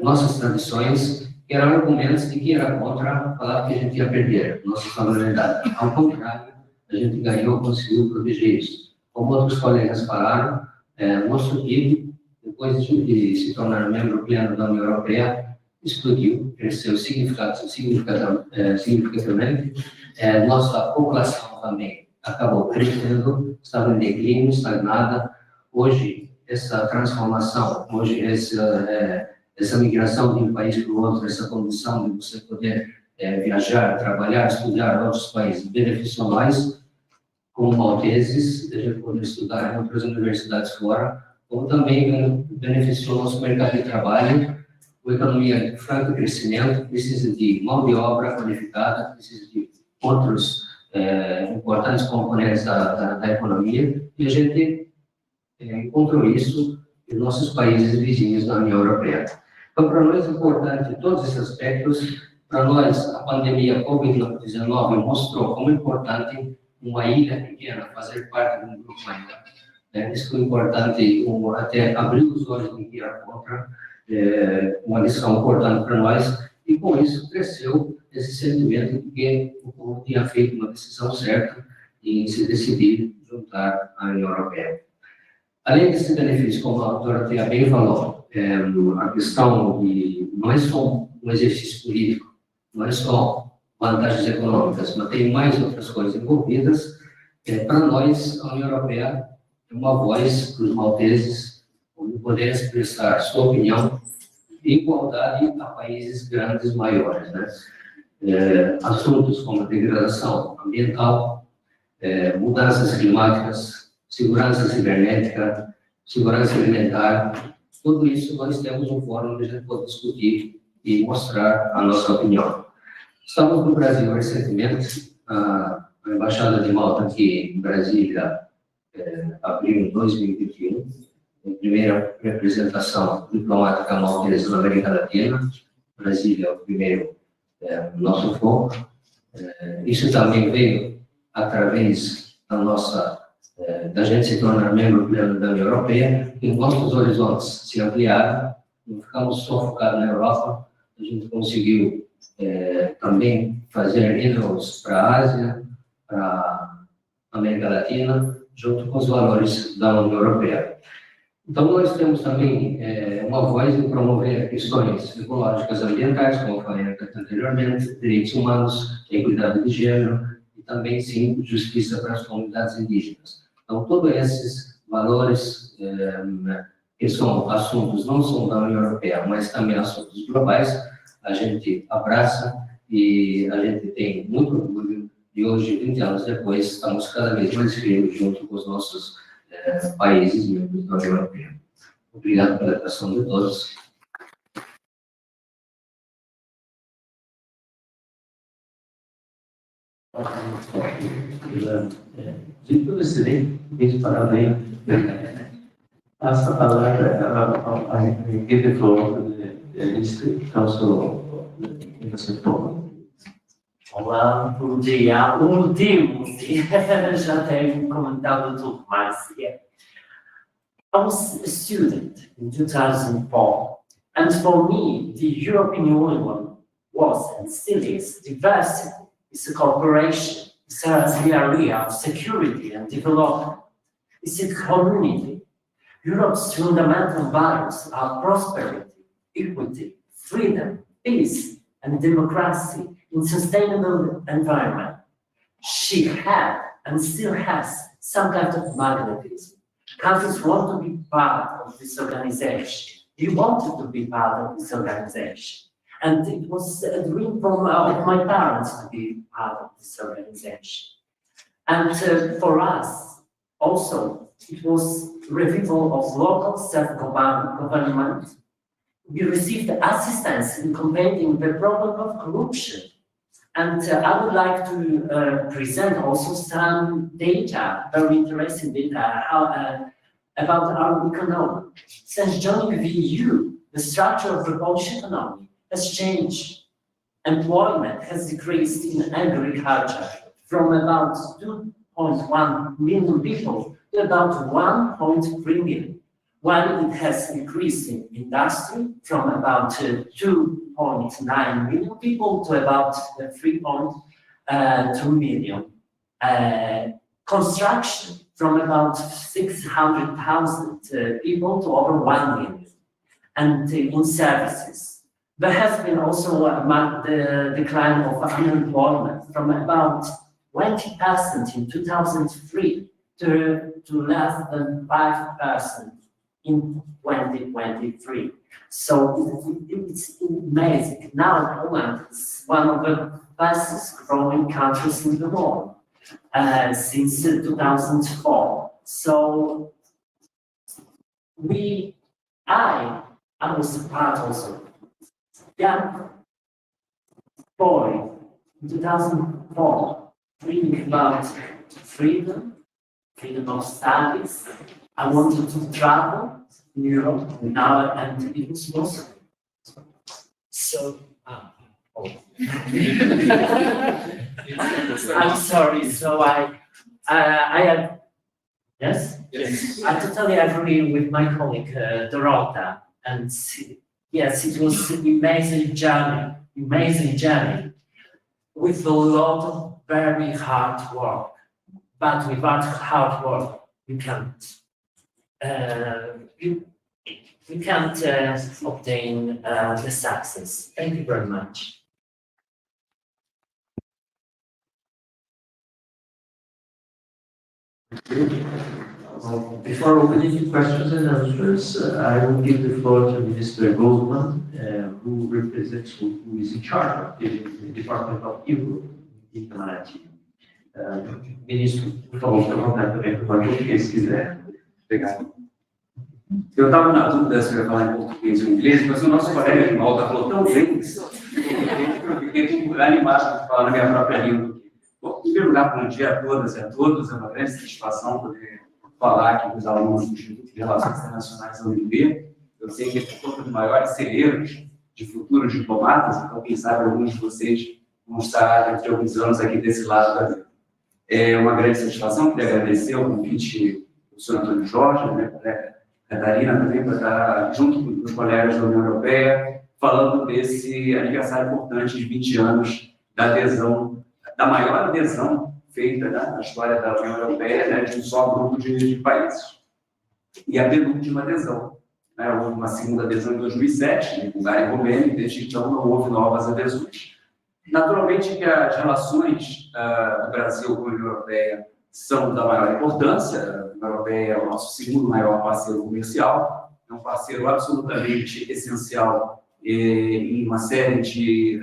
S7: nossas tradições, que eram argumentos de que era contra falar que a gente ia perder nossa soberanidade. Ao contrário, a gente ganhou, conseguiu proteger isso. Como outros colegas falaram, nosso PIB, depois de se tornar membro pleno da União Europeia, explodiu, cresceu significativamente. Nossa população também acabou crescendo, estava em declínio, estagnada. Hoje, essa transformação, hoje, essa migração de um país para o outro, essa condição de você poder viajar, trabalhar, estudar em outros países, beneficiou nós, como malteses, a gente poder estudar em outras universidades fora, como também beneficiou o nosso mercado de trabalho. A economia de franco crescimento precisa de mão de obra qualificada, precisa de outros importantes componentes da economia, e a gente encontrou isso em nossos países vizinhos da União Europeia. Então, para nós é importante todos esses aspectos. Para nós, a pandemia Covid-19 mostrou como é importante uma ilha pequena fazer parte de um grupo maior. Isso foi importante, até abrir os olhos de que era contra, uma lição importante para nós, e com isso cresceu esse sentimento de que o povo tinha feito uma decisão certa em se decidir juntar à União Europeia. Além desse benefício, como a Dorothea bem falou, a questão de não é só um exercício político, não é só vantagens econômicas, mas tem mais outras coisas envolvidas. Para nós, a União Europeia é uma voz para os malteses, onde poder expressar sua opinião em igualdade a países grandes, maiores, né? Assuntos como a degradação ambiental, mudanças climáticas, segurança cibernética, segurança alimentar, tudo isso nós temos um fórum onde a gente pode discutir e mostrar a nossa opinião. Estamos no Brasil recentemente, a Embaixada de Malta aqui em Brasília abriu em 2021, a primeira representação diplomática maltesa na América Latina. Brasília é o primeiro nosso foco. Isso também veio através da gente se tornar membro pleno da União Europeia, e nossos horizontes se ampliaram, não ficamos só focados na Europa, a gente conseguiu também fazer inroads para a Ásia, para a América Latina, junto com os valores da União Europeia. Então, nós temos também uma voz em promover questões ecológicas ambientais, como eu falei anteriormente, direitos humanos, equidade de gênero, e também, sim, justiça para as comunidades indígenas. Então, todos esses valores, que são assuntos não só da União Europeia, mas também assuntos globais, a gente abraça e a gente tem muito orgulho de hoje, 20 anos depois, estamos cada vez mais firmes junto com os nossos países membros da União Europeia. Obrigado pela atenção de todos.
S1: De tudo excelente, parabéns. Passa a palavra à equipe de inscrição.
S8: Olá, bom dia. O último já tenho comentado tudo, mas I was a student in 2004, and for me, the European Union was and still is diversity, it's a cooperation, it's the area of security and development, it's a community. Europe's fundamental values are prosperity, equity, freedom, peace, and democracy in sustainable environment. She had and still has some kind of magnetism. Countries want to be part of this organization. We wanted to be part of this organization. And it was a dream from of my parents to be part of this organization. And for us, also, it was revival of local self-government. We received assistance in combating the problem of corruption. And I would like to present also some data, very interesting data, about our economy. Since joining the EU, the structure of the Polish economy has changed. Employment has decreased in agriculture from about 2.1 million people to about 1.3 million, while it has increased in industry from about 2.9 million people to about 3.2 million. Construction from about 600,000 people to over 1 million. And in services, there has been also the decline of unemployment from about 20% in 2003 to less than 5% in 2023. So it's amazing. Now Poland is one of the fastest growing countries in the world since 2004. So I was part also. Young boy in 2004, reading about freedom of studies. I wanted to travel in Europe now, and it was possible. So, I'm sorry. So I had, yes? Yes. I totally agree with my colleague Dorota, and yes, it was an amazing journey with a lot of very hard work. But without hard work, you can't obtain the success. Thank you very much.
S1: Before opening to questions and answers, I will give the floor to Minister Goldman, who is in charge of the Department of Europe in Itamaraty. Ministro, por favor, fique à vontade também para falar em português, se quiser.
S9: Obrigado. Eu estava na dúvida se eu ia falar em português ou em inglês, mas o nosso colega de Malta falou tão bem que eu fiquei animado de falar na minha própria língua. Bom, em primeiro lugar, bom dia a todas e a todos. É uma grande satisfação poder falar aqui com os alunos do Instituto de Relações Internacionais da UnB. Eu sei que é um dos maiores celeiros de futuros diplomatas, então, quem sabe, alguns de vocês vão estar daqui a alguns anos aqui desse lado da vida. É uma grande satisfação, queria agradecer o convite do senhor Antônio Jorge, né, a Catarina também, para estar junto com os colegas da União Europeia, falando desse aniversário importante de 20 anos da adesão, da maior adesão feita, né, na história da União Europeia, né, de um só grupo de países. E a penúltima adesão, né, houve uma segunda adesão em 2007, de Bulgária e Romênia, e desde então não houve novas adesões. Naturalmente que as relações do Brasil com a União Europeia são da maior importância. A União Europeia é o nosso segundo maior parceiro comercial, é um parceiro absolutamente essencial em uma série de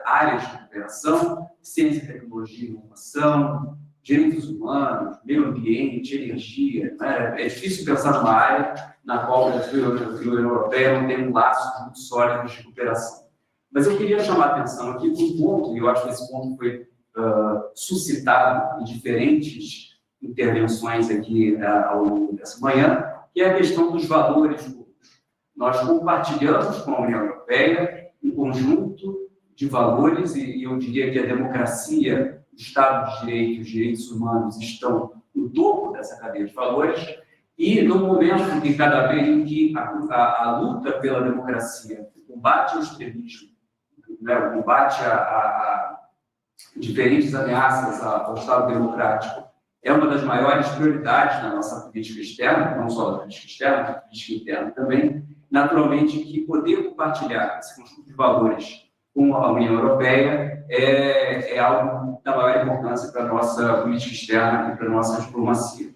S9: áreas de cooperação, ciência, tecnologia e inovação, direitos humanos, meio ambiente, energia. Né? É difícil pensar numa área na qual o Brasil e a União Europeia não têm um laço muito sólido de cooperação. Mas eu queria chamar a atenção aqui para um ponto, e eu acho que esse ponto foi suscitado em diferentes intervenções aqui ao longo dessa manhã, que é a questão dos valores públicos. Nós compartilhamos com a União Europeia um conjunto de valores, e eu diria que a democracia, o Estado de Direito, os direitos humanos estão no topo dessa cadeia de valores, e no momento em que cada vez em que a luta pela democracia, o combate ao extremismo, né, o combate a diferentes ameaças ao Estado democrático é uma das maiores prioridades na nossa política externa, não só da política externa, mas da política interna também. Naturalmente que poder compartilhar esse conjunto de valores com a União Europeia é algo da maior importância para a nossa política externa e para a nossa diplomacia.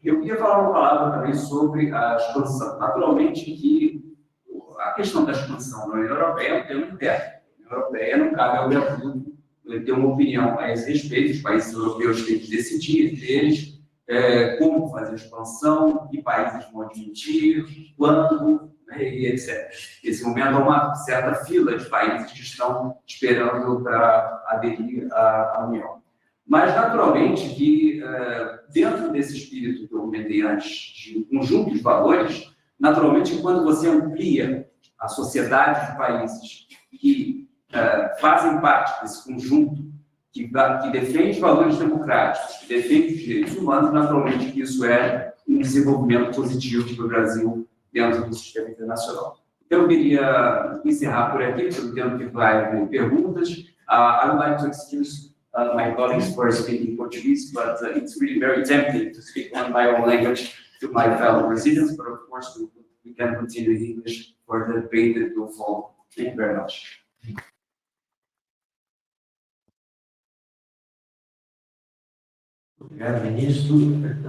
S9: Eu queria falar uma palavra também sobre a expansão. Naturalmente que a questão da expansão na União Europeia é um tema interno. A União Europeia não cabe ao Brasil ter uma opinião a esse respeito. Os países europeus têm que decidir entre eles como fazer a expansão, que países vão admitir, quando, né, e etc. Nesse momento há uma certa fila de países que estão esperando para aderir à União. Mas, naturalmente, que dentro desse espírito que eu comentei antes, de um conjunto de valores, naturalmente, quando você amplia a sociedade de países que fazem parte desse conjunto, que defende valores democráticos, que defende os direitos humanos, naturalmente que isso é um desenvolvimento positivo para o Brasil dentro do sistema internacional. Então, eu queria encerrar por aqui, porque eu entendo que vai haver perguntas. I would like to excuse my colleagues for speaking Portuguese, but it's really very tempting to speak on my own language to my fellow Brazilians, but of course we can continue in English for the debate that will follow. Thank you very much.
S1: Obrigado, ministro.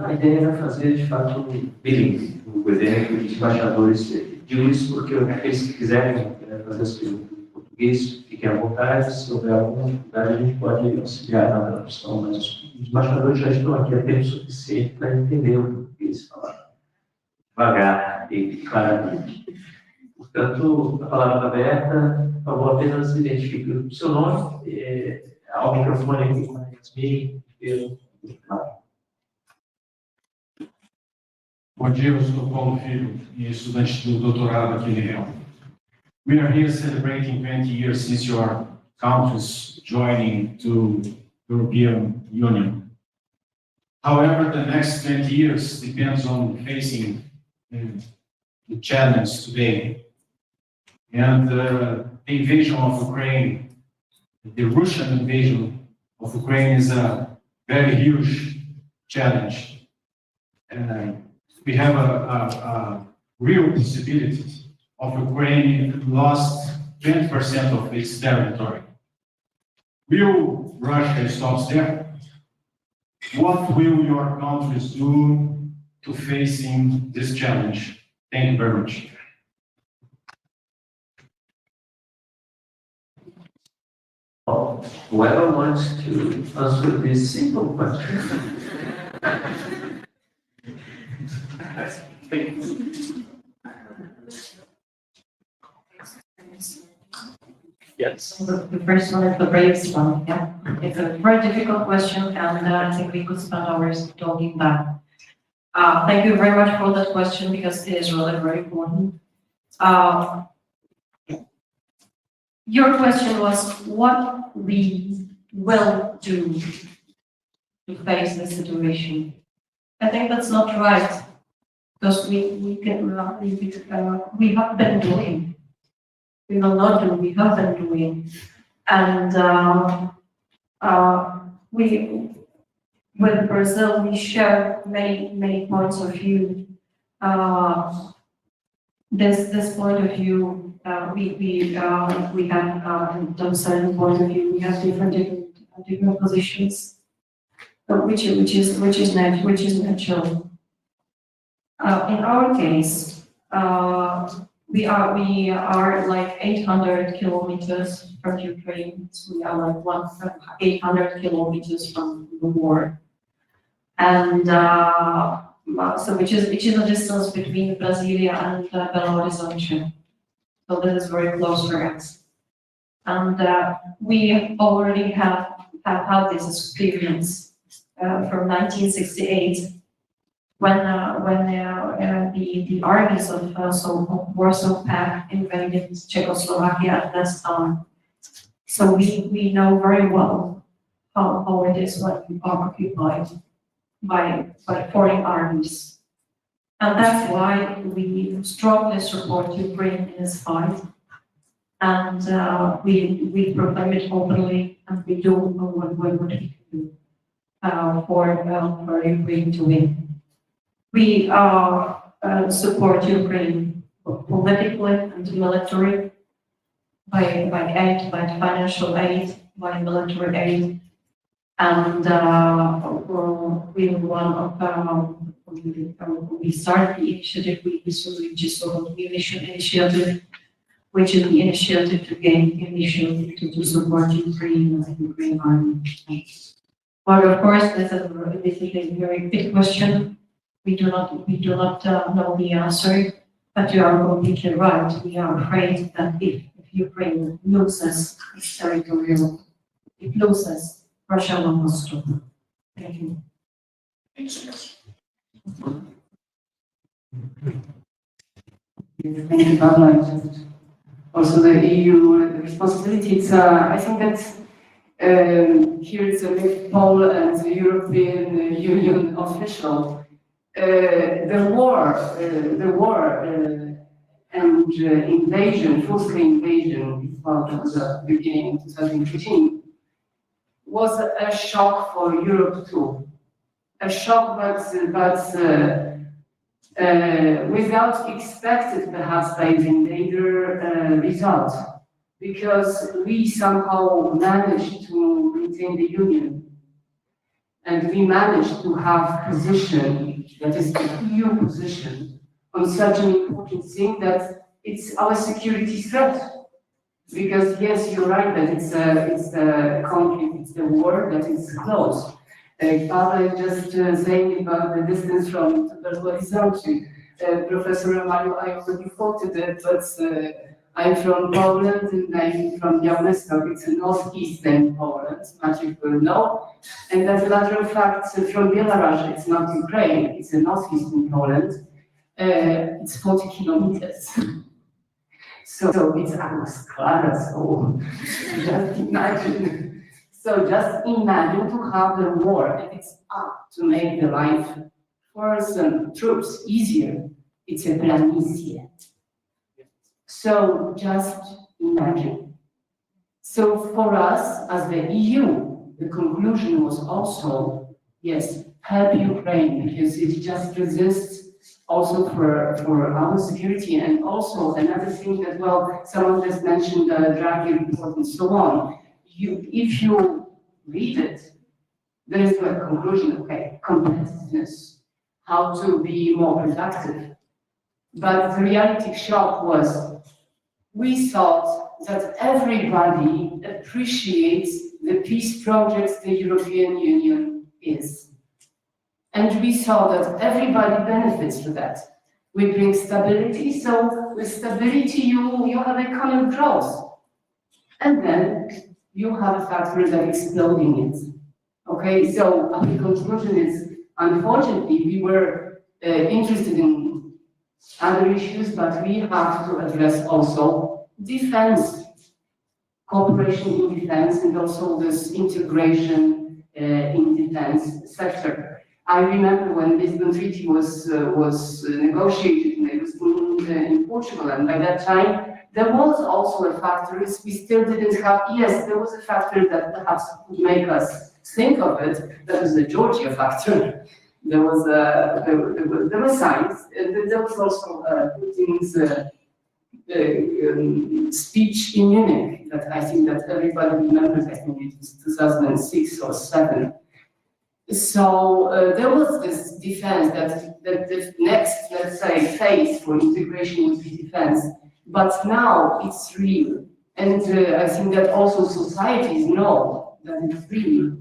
S1: A ideia era fazer, de fato, um bilíngue, o evento de embaixadores. Digo isso porque aqueles que quiserem fazer as perguntas em português, fiquem à vontade. Se houver alguma dificuldade, a gente pode auxiliar na tradução, mas os embaixadores já estão aqui a tempo suficiente para entender o português falado devagar e claramente. Portanto, a palavra está aberta. Por favor, apenas identifique o seu nome. Ao microfone aqui com a Yasmin.
S10: Bom dia, eu sou Paulo Filho e estudante do doutorado aqui em IREL. We are here celebrating 20 years since your countries joining to European Union. However, the next 20 years depends on facing the challenge today. And the invasion of Ukraine, the Russian invasion of Ukraine is a very huge challenge. We have a real possibility of Ukraine lost 20% of its territory. Will Russia stop there? What will your countries do to facing this challenge? Thank you very much.
S1: Whoever wants to answer this simple question. Yes.
S6: The first one is the bravest one, yeah. It's a very difficult question, and I think we could spend hours talking that. Thank you very much for that question, because it is really very important. Your question was what we will do to face the situation. I think that's not right, because we have been doing. We will not do, we have been doing. And with Brazil, we share many points of view. This point of view, we have certain point of view. We have different positions, which is natural. In our case, we are like 800 kilometers from Ukraine. So we are like 800 kilometers from the war, and so which is a distance between Brasilia and Belo Horizonte. So this is very close for us, and we already have had this experience from 1968. When the armies of Warsaw Pact invaded Czechoslovakia at that time. So we know very well how it is when we are occupied by foreign armies. And that's why we strongly support Ukraine in its fight. And we proclaim it openly, and we do what we can do for Ukraine to win. We support Ukraine politically and militarily by aid, by financial aid, by military aid, and we are one of we start the initiative, we just sort of the initiative, which is the initiative to gain the initiative to support Ukraine and Ukraine army. But of course, this is a very big question. We do not know the answer, but you are completely right. We are afraid that if Ukraine loses its territorial, it loses, Russia will not stop. Thank you.
S3: Thank you, Pavla. Also, the EU responsibility. It's, I think that here it's with Paul and the European Union official. The war and invasion, full-scale invasion, well, that was the beginning in 2015, was a shock for Europe too. A shock, but without expected perhaps by the invader result, because we somehow managed to maintain the union, and we managed to have position that is the EU position on such an important thing that it's our security threat. Because yes, you're right that it's a conflict, it's the war that is close. Pavel is just saying about the distance from tuberculosis. Professor Mario, I already quoted it, but I'm from Poland and I'm from Białystok. It's in northeastern Poland, Maciek will know. And as a matter of fact, from Belarus, it's not Ukraine, it's in northeastern Poland. It's 40 kilometers. So it's almost close. So just imagine. So just imagine to have the war, and it's up to make the life for some troops easier. It's a planicie. So just imagine. So for us as the EU, the conclusion was also, yes, help Ukraine, because it just resists also for our security. And also another thing that, well, someone just mentioned the Draghi report and so on. If you read it, there is a conclusion, okay, competitiveness, how to be more productive. But the reality shock was, we thought that everybody appreciates the peace projects the European Union is. And we saw that everybody benefits from that. We bring stability, so with stability you have economic growth. And then you have a factor that is exploding it. Okay, so our conclusion is, unfortunately, we were interested in other issues, but we have to address also defense, cooperation in defense, and also this integration in defense sector. I remember when the Lisbon Treaty was negotiated, and it was in Portugal, and by that time there was also a factor. We still didn't have. Yes, there was a factor that perhaps would make us think of it. That was the Georgia factor. There was science, and there was also Putin's speech in Munich that I think that everybody remembers. I think it was 2006 or 2007. So there was this defense that the next, let's say, phase for integration would be defense. But now it's real. And I think that also societies know that it's real.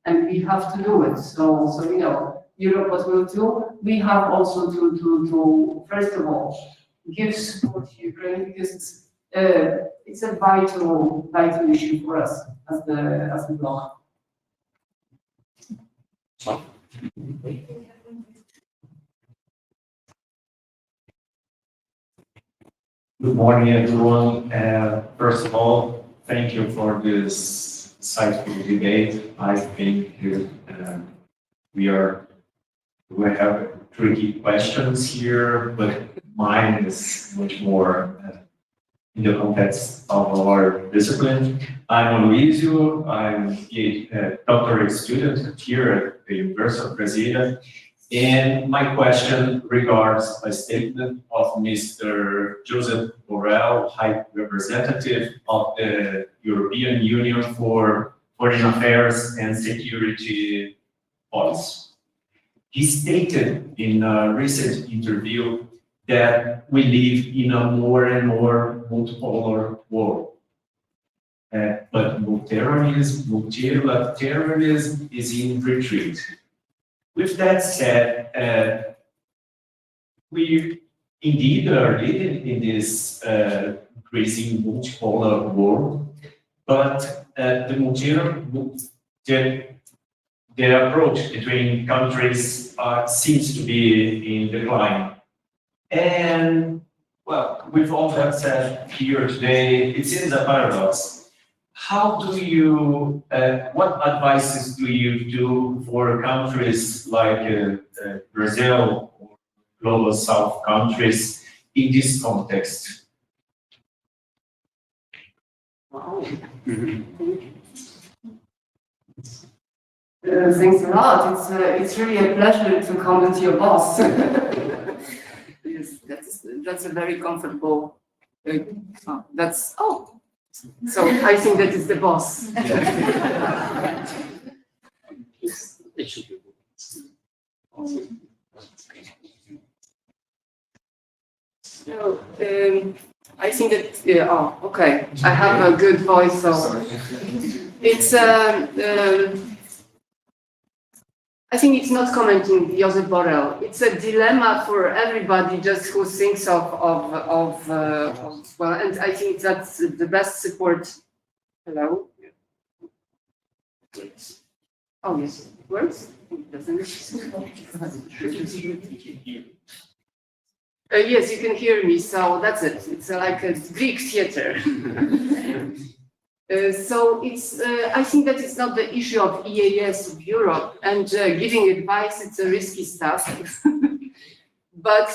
S3: And we have to do it. So you know, Europe, what we'll do, we have also to first of all, give support to Ukraine, because it's a vital issue for us as the bloc.
S11: Good morning, everyone. First of all, thank you for this insightful debate. I think we have tricky questions here, but mine is much more in the context of our discipline. I'm Aloysio. I'm a doctorate student here at the University of Brasilia. And my question regards a statement of Mr. Joseph Borrell, High Representative of the European Union for Foreign Affairs and Security Policy. he stated in a recent interview that we live in a more and more multipolar world. But multilateralism is in retreat. With that said, we indeed are living in this increasing multipolar world, but the approach between countries seems to be in decline. And well, with all that said here today, it seems a paradox. How do you, what advices do you do for countries like Brazil or Global South countries in this context?
S3: Wow. Thanks a lot. It's really a pleasure to come with your boss. Yes, that's a very comfortable. So I think that is the boss.
S8: It should be.
S3: So I think that okay. I have a good voice, so it's I think it's not commenting Josep Borrell. It's a dilemma for everybody just who thinks of well, and I think that's the best support. Hello? Oh, yes, it works? It doesn't. Yes, you can hear me, so that's it. It's like a Greek theater. So it's, I think that it's not the issue of EAS of Europe and giving advice, it's a risky stuff. But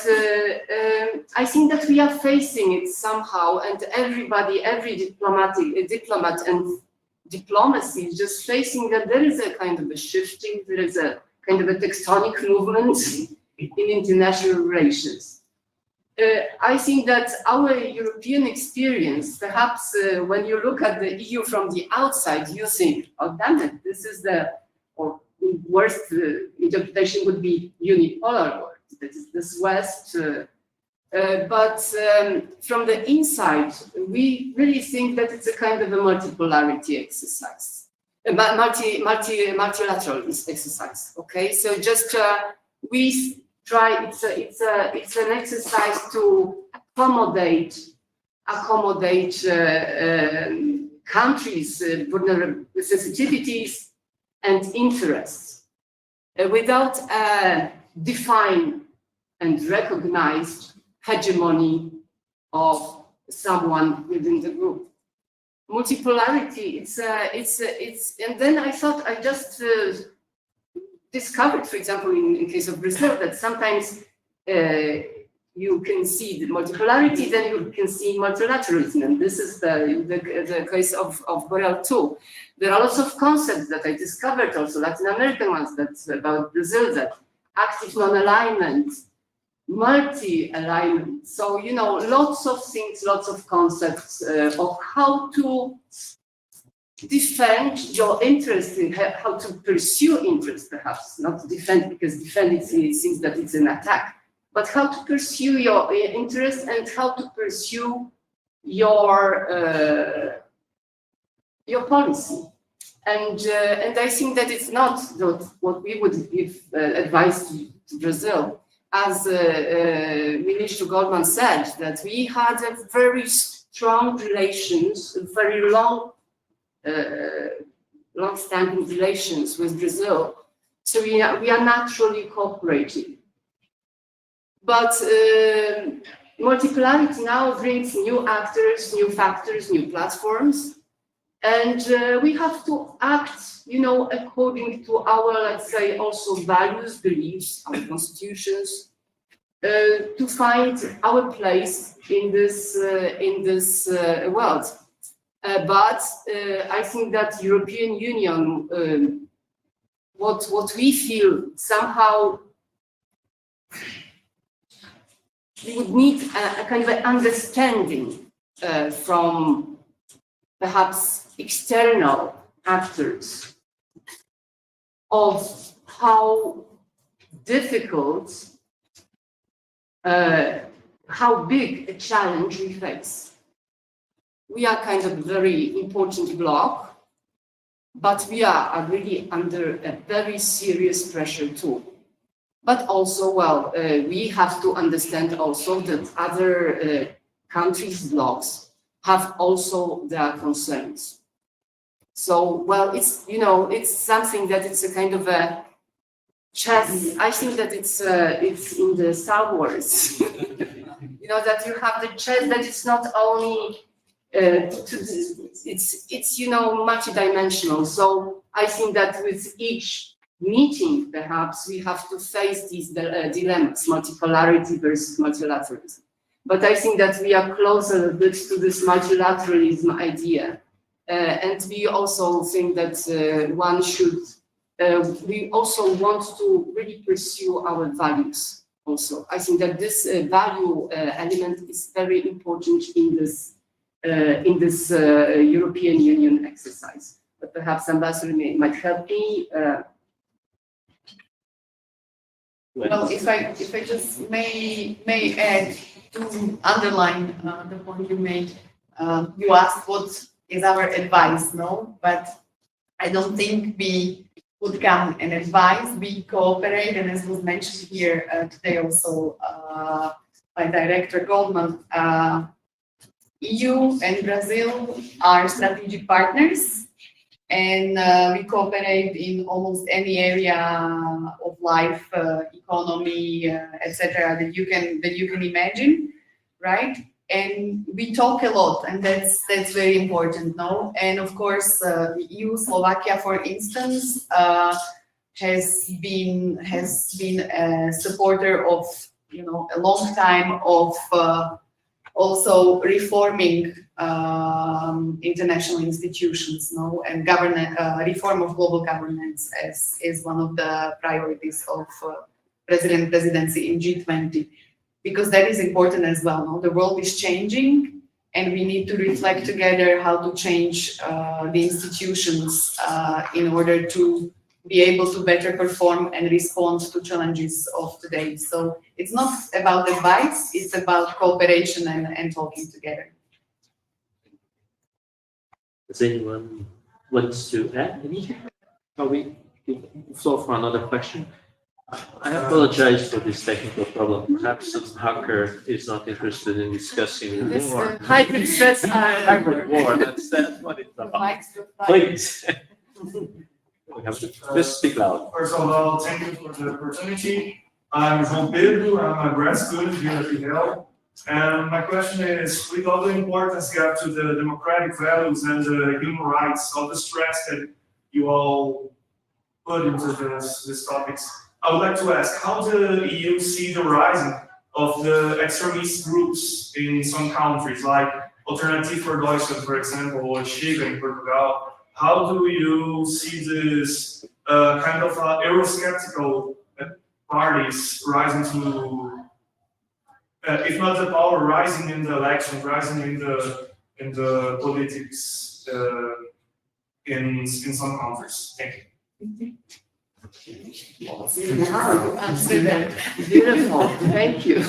S3: I think that we are facing it somehow, and everybody, every diplomat and diplomacy is just facing that there is a kind of a shifting, there is a kind of a tectonic movement in international relations. I think that our European experience, perhaps when you look at the EU from the outside, you think, oh, damn it, this is the, or worst interpretation would be unipolar world, that is this West. But from the inside, we really think that it's a kind of a multipolarity exercise, multilateral exercise, okay? So just we try, it's an exercise to accommodate countries' vulnerable sensitivities and interests without a defined and recognized hegemony of someone within the group. Multipolarity, it's, and then I thought I just discovered, for example, in case of Brazil, that sometimes you can see the multipolarity, then you can see multilateralism, and this is the case of Borrell too. There are lots of concepts that I discovered, also Latin American ones, that's about Brazil, that active non-alignment, multi-alignment. So, you know, lots of things, lots of concepts of how to defend your interest, in how to pursue interest, perhaps not defend, because defend it seems that it's an attack, but how to pursue your interest and how to pursue your policy. And I think that it's not what we would give advice to Brazil. As Minister Goldman said, that we had a very strong relations, very long-standing relations with Brazil. So we are naturally cooperating. But multipolarity now brings new actors, new factors, new platforms. And we have to act, you know, according to our, let's say, also values, beliefs, our constitutions, to find our place in this world. But I think that European Union, what we feel somehow, we would need a kind of an understanding from perhaps external actors of how difficult, how big a challenge we face. We are kind of a very important bloc, but we are really under a very serious pressure too. But also, well, we have to understand also that other countries' blocs have also their concerns. So, well, it's, you know, it's something that it's a kind of a chess. I think that it's in the Star Wars, you know, that you have the chess that it's not only it's you know multidimensional. So I think that with each meeting, perhaps we have to face these dilemmas: multipolarity versus multilateralism. But I think that we are closer a bit to this multilateralism idea, and we also think that one should. We also want to really pursue our values. Also, I think that this value element is very important in this European Union exercise. But perhaps Ambassador might help me.
S12: Well, if I just may add to underline the point you made. You asked what is our advice, no? But I don't think we would come and advise, we cooperate, and as was mentioned here today also by Director Goldman, EU and Brazil are strategic partners, and we cooperate in almost any area of life, economy, etc. that you can imagine, right? And we talk a lot, and that's very important, no? And of course, the EU, Slovakia, for instance, has been a supporter of, you know, a long time of also reforming international institutions, no? And reform of global governance is one of the priorities of presidency in G20. Because that is important as well, no? The world is changing, and we need to reflect together how to change the institutions in order to be able to better perform and respond to challenges of today. So it's not about advice, it's about cooperation and talking together.
S8: Does anyone wants to add anything? Are we give the floor for another question? I apologize for this technical problem. Perhaps some hacker is not interested in discussing
S3: This
S8: war.
S3: hybrid threats
S8: Hybrid war, that's what it's about. Please. We have to just speak loud.
S13: First of all, thank you for the opportunity. I'm João Pedro, I'm a grad student here at IREL. And my question is, with all the importance given to the democratic values and the human rights, all the stress that you all put into these topics, I would like to ask, how the EU see the rising of the extremist groups in some countries, like Alternative for Deutschland, for example, or Chipre in Portugal? How do you see this kind of Eurosceptical parties rising to, if not the power, rising in the elections, rising in the politics in some countries? Thank you.
S3: Beautiful, thank you.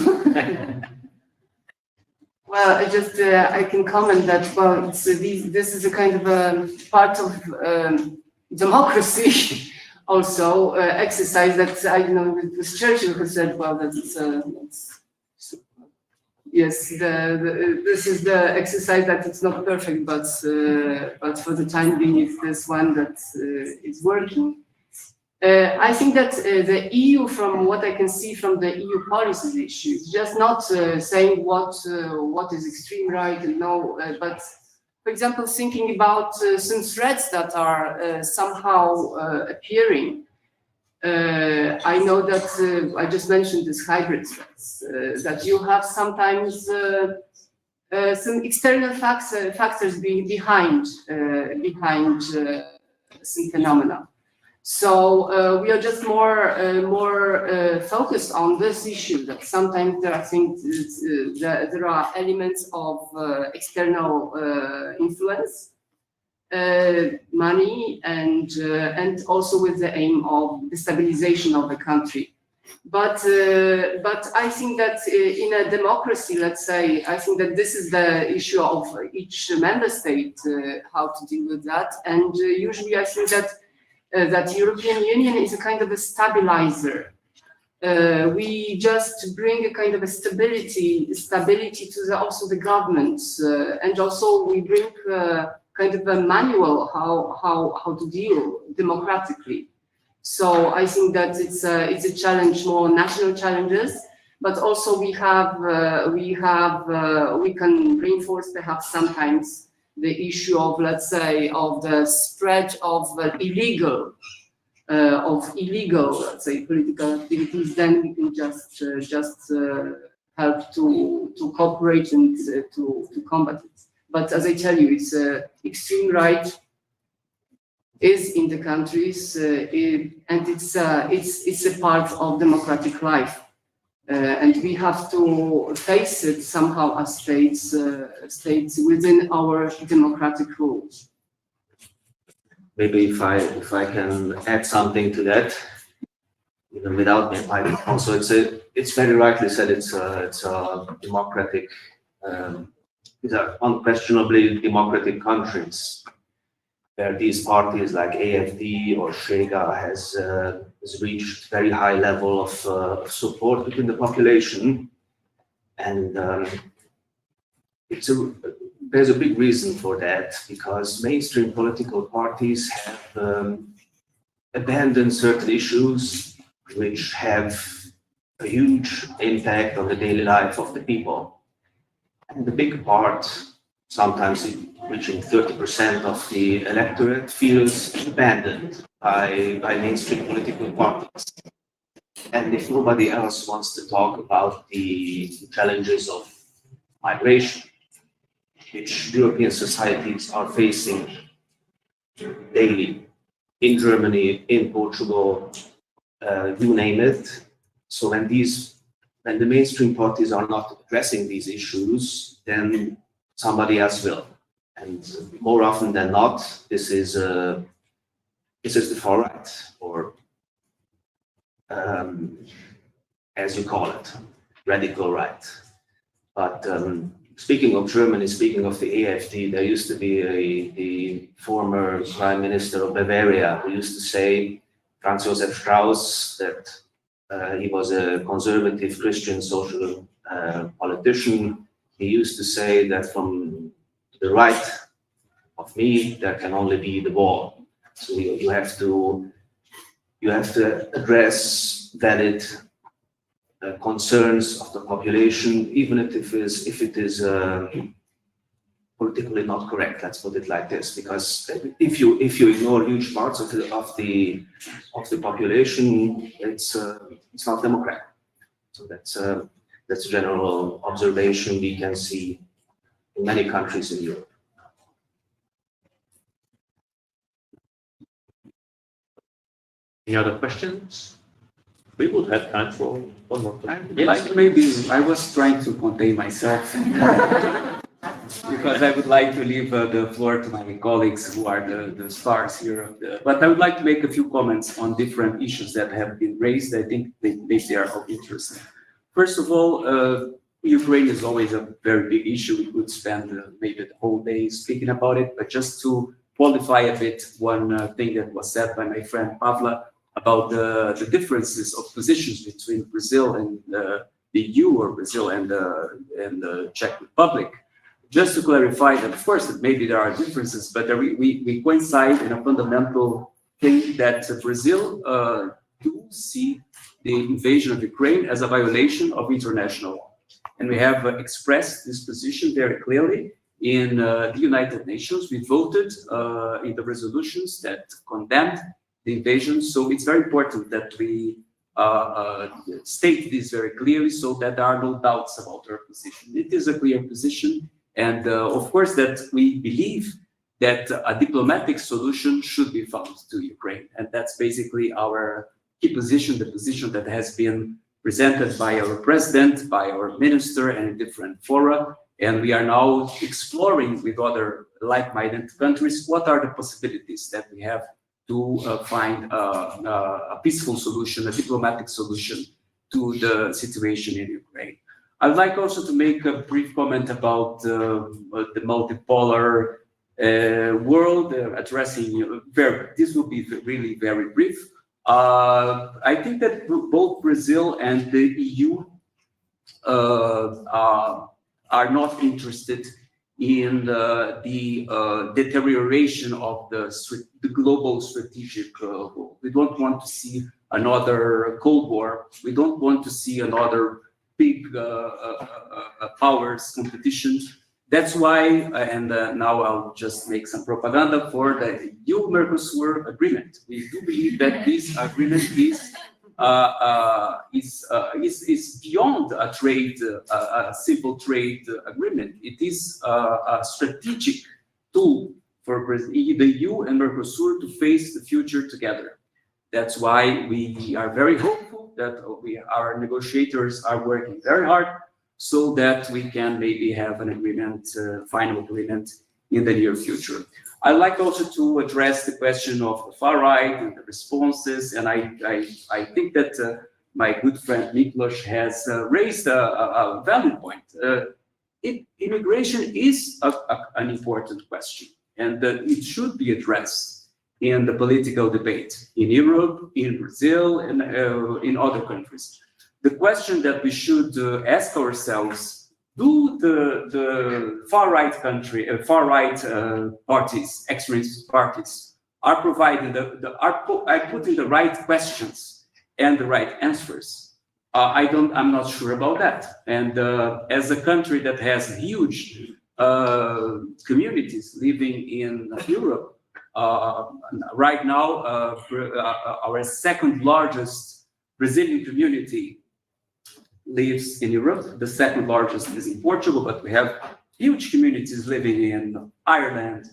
S3: Well, I can comment that, well, this is a kind of a part of democracy also exercise that I know it was Churchill who said, well, that yes, this is the exercise that it's not perfect, but for the time being, it's this one that is working. I think that the EU, from what I can see from the EU policies issues, just not saying what is extreme right and no, but for example, thinking about some threats that are somehow appearing. I know that I just mentioned this hybrid threats, that you have sometimes some external factors behind some phenomena. So we are just more focused on this issue, that sometimes there are things, there are elements of external influence, money, and also with the aim of destabilization of the country. But I think that in a democracy, let's say, I think that this is the issue of each member state, how to deal with that. And usually I think that that European Union is a kind of a stabilizer. We just bring a kind of a stability to also the governments, and also we bring kind of a manual how to deal democratically. So I think that it's a challenge, more national challenges, but also we can reinforce perhaps sometimes the issue of, let's say, of the spread of illegal, let's say, political activities. Then we can just help to cooperate and to combat it. But as I tell you, it's extreme right is in the countries, and it's a part of democratic life, and we have to face it somehow as states within our democratic rules.
S2: Maybe if I can add something to that, even without me, also it's very rightly said. It's a democratic. These are unquestionably democratic countries, where these parties like AfD or Chega has reached very high level of support within the population, and there's a big reason for that, because mainstream political parties have abandoned certain issues which have a huge impact on the daily life of the people. And the big part, sometimes reaching 30% of the electorate, feels abandoned by mainstream political parties. And if nobody else wants to talk about the challenges of migration, which European societies are facing daily, in Germany, in Portugal, you name it. So when the mainstream parties are not addressing these issues, then somebody else will. And more often than not, this is the far right, or as you call it, radical right. But speaking of Germany, speaking of the AfD, there used to be the former Prime Minister of Bavaria who used to say, Franz Josef Strauss, that he was a conservative Christian social politician. He used to say that from the right of me, there can only be the wall. So you have to address valid concerns of the population, even if it is politically not correct. Let's put it like this, because if you ignore huge parts of the population, it's not democratic. So that's a general observation we can see in many countries in Europe.
S14: Any other questions? We would have time for one more time.
S9: Like maybe I was trying to contain myself because I would like to leave the floor to my colleagues who are the stars here. But I would like to make a few comments on different issues that have been raised. I think they are of interest. First of all, Ukraine is always a very big issue. We could spend maybe the whole day speaking about it, but just to qualify a bit one thing that was said by my friend Pavla about the differences of positions between Brazil and the EU, or Brazil and the Czech Republic. Just to clarify that, of course, that maybe there are differences, but we coincide in a fundamental thing that Brazil do see the invasion of Ukraine as a violation of international law. And we have expressed this position very clearly in the United Nations. We voted in the resolutions that condemned the invasion. So it's very important that we state this very clearly so that there are no doubts about our position. It is a clear position. And of course that we believe that a diplomatic solution should be found to Ukraine. And that's basically our key position, the position that has been presented by our president, by our minister, and in different fora. And we are now exploring with other like-minded countries what are the possibilities that we have to find a peaceful solution, a diplomatic solution to the situation in Ukraine. I'd like also to make a brief comment about the multipolar world, addressing this will be really very brief. I think that both Brazil and the EU are not interested in the deterioration of the global strategic goal. We don't want to see another Cold War. We don't want to see another big powers competition. That's why, and now I'll just make some propaganda for the EU-Mercosur agreement. We do believe that this agreement is beyond a trade, a simple trade agreement. It is a strategic tool for the EU and Mercosur to face the future together. That's why we are very hopeful that our negotiators are working very hard so that we can maybe have an agreement, final agreement in the near future. I'd like also to address the question of the far right and the responses, and I think that my good friend Miklos has raised a valid point. Immigration is an important question, and it should be addressed in the political debate in Europe, in Brazil, and in other countries. The question that we should ask ourselves: do the far right parties, extremist parties, are providing are putting the right questions and the right answers? I'm not sure about that. And as a country that has huge communities living in Europe, right now, our second largest Brazilian community lives in Europe. The second largest is in Portugal, but we have huge communities living in Ireland,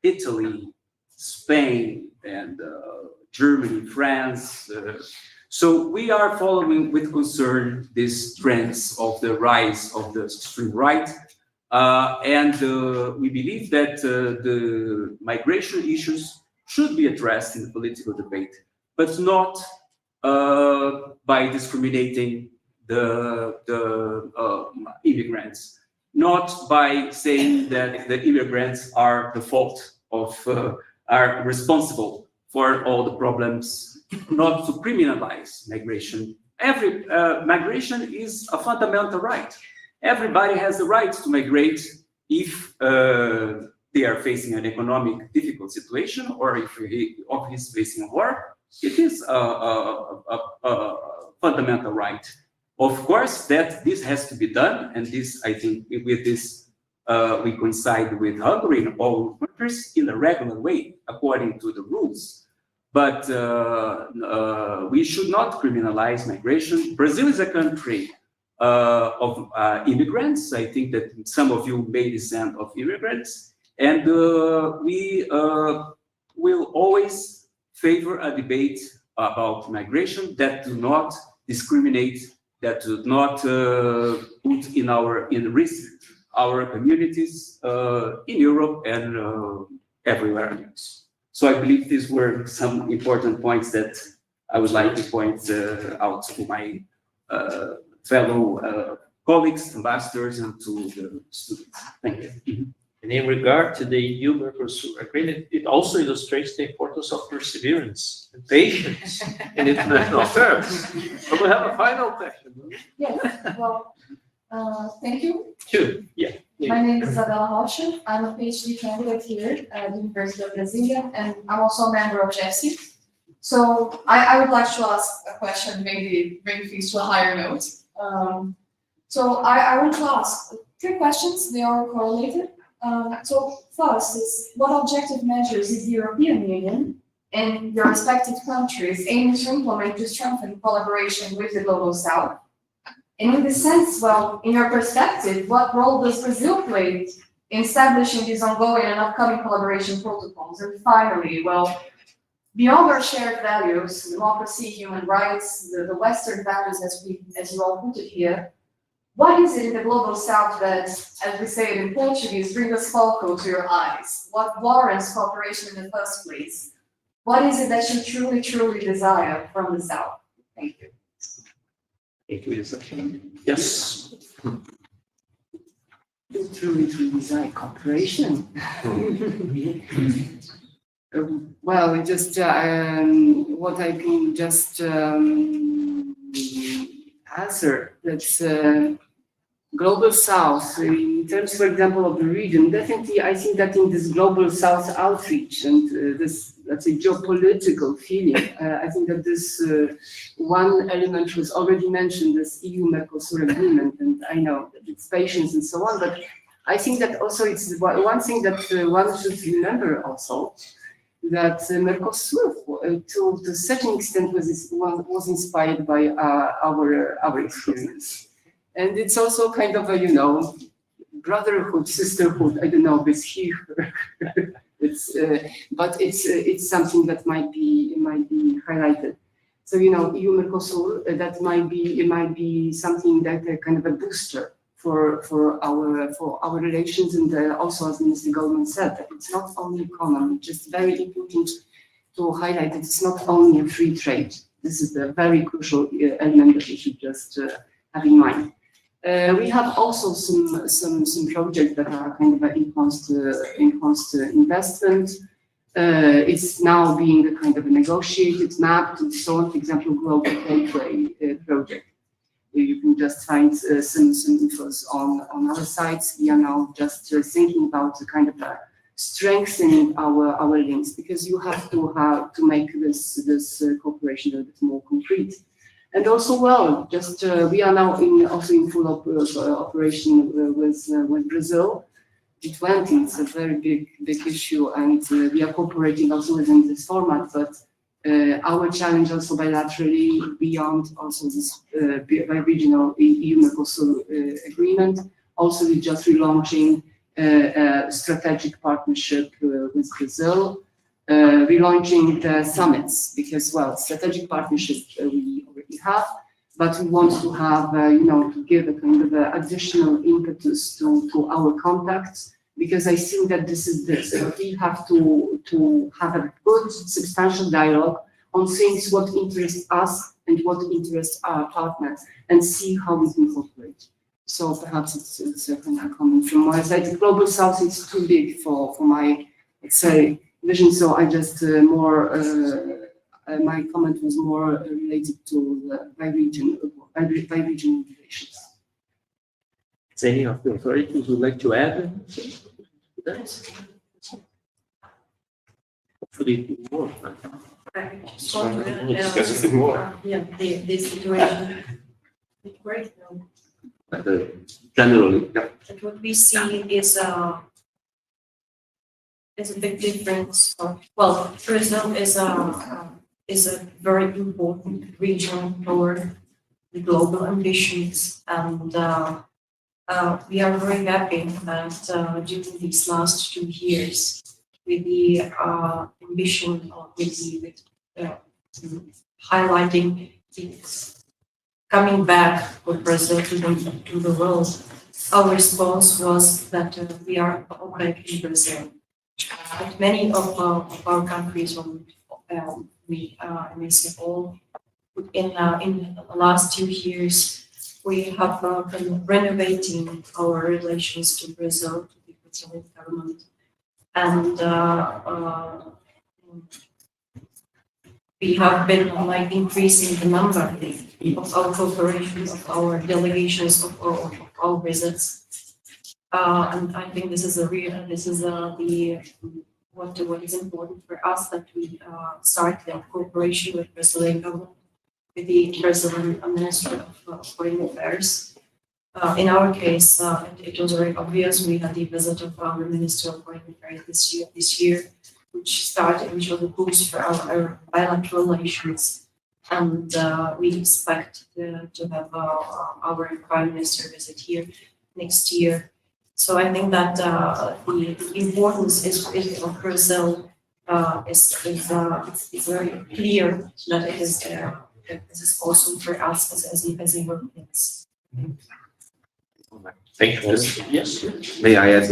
S9: Italy, Spain, and Germany, France. So we are following with concern these trends of the rise of the extreme right. And we believe that the migration issues should be addressed in the political debate, but not by discriminating the immigrants, not by saying that the immigrants are the fault of, are responsible for all the problems, not to criminalize migration. Every migration is a fundamental right. Everybody has the right to migrate if they are facing an economic difficult situation, or if he's facing a war. It is a fundamental right. Of course, that this has to be done, and this, I think, with this, we coincide with Hungary and all countries in a regular way, according to the rules. But we should not criminalize migration. Brazil is a country of immigrants. I think that some of you may descend of immigrants, and we will always favor a debate about migration that do not discriminate, that do not put in risk our communities in Europe and everywhere else. So I believe these were some important points that I would like to point out to my fellow colleagues, ambassadors, and to the students. Thank you.
S14: And in regard to the EU-Mercosur agreement, it also illustrates the importance of perseverance and patience in international affairs. So we have a final question.
S15: Yes, well, thank you.
S14: Sure, yeah.
S15: My name is Isabella Rocha. I'm a PhD candidate here at the University of Brasília, and I'm also a member of GEPSI. So I would like to ask a question, maybe bring things to a higher note. So I want to ask 3 questions. They are correlated. So first is, what objective measures is the European Union and your respective countries aiming to implement to strengthen collaboration with the Global South? And in this sense, well, in your perspective, what role does Brazil play in establishing these ongoing and upcoming collaboration protocols? And finally, well, beyond our shared values, democracy, human rights, the Western values as you all put it here, what is it in the Global South that, as we say it in Portuguese, brings a focal to your eyes? What warrants cooperation in the first place? What is it that you truly, truly desire from the South? Thank you.
S8: Thank you. Yes.
S3: Truly desire cooperation. Well, just what I can just answer, that's Global South, in terms, for example, of the region, definitely I think that in this Global South outreach and this, let's say, geopolitical feeling, I think that this one element was already mentioned, this EU-Mercosur agreement, and I know that it's patience and so on, but I think that also it's one thing that one should remember also, that Mercosur, to a certain extent, was inspired by our experience. And it's also kind of a, brotherhood, sisterhood, I don't know, this here. But it's something that might be highlighted. So, EU-Mercosur, that might be something that kind of a booster for our relations, and also, as Mr. Goldman said, that it's not only economy, just very important to highlight that it's not only a free trade. This is a very crucial element that we should just have in mind. We have also some projects that are kind of enhanced investment. It's now being kind of negotiated, mapped, and so on. For example, Global Gateway project. You can just find some infos on our sites. We are now just thinking about the kind of strengthening our links, because you have to make this cooperation a little bit more concrete. And also, well, just we are now also in full operation with Brazil. G20, it's a very big issue, and we are cooperating also within this format. But our challenge also bilaterally, beyond also this bi-regional EU-Mercosur agreement. Also, we're just relaunching a strategic partnership with Brazil, relaunching the summits, because, well, strategic partnership we already have, but we want to have, to give a kind of additional impetus to our contacts, because I think that this is this. We have to have a good, substantial dialogue on things what interests us and what interests our partners, and see how we can cooperate. So perhaps it's a comment from my side. The Global South is too big for my, let's say, vision. So I just my comment was more related to the by-region relations.
S8: Is any of the authorities would like to add to that? Hopefully more.
S6: Just want to add, the situation right now.
S2: Generally, yeah.
S6: That what we see is a big difference. Well, Brazil is a very important region for the global ambitions, and we are very happy that during these last 2 years, with the ambition of highlighting this coming back for Brazil to the world, our response was that we are okay in Brazil. But many of our countries, we may say all, in the last 2 years, we have been renovating our relations to Brazil, to the Brazilian government, and we have been increasing the number of our cooperation, of our delegations, of our visits, and I think this is what is important for us, that we start the cooperation with Brazilian government, with the Brazilian Minister of Foreign Affairs. In our case, it was very obvious. We had the visit of our Minister of Foreign Affairs this year, which was a boost for our bilateral relations, and we expect to have our Prime Minister visit here next year. So I think that the importance of Brazil is very clear, that it is that this is also for us as Europeans.
S8: Thank you. Yes.
S2: May I add?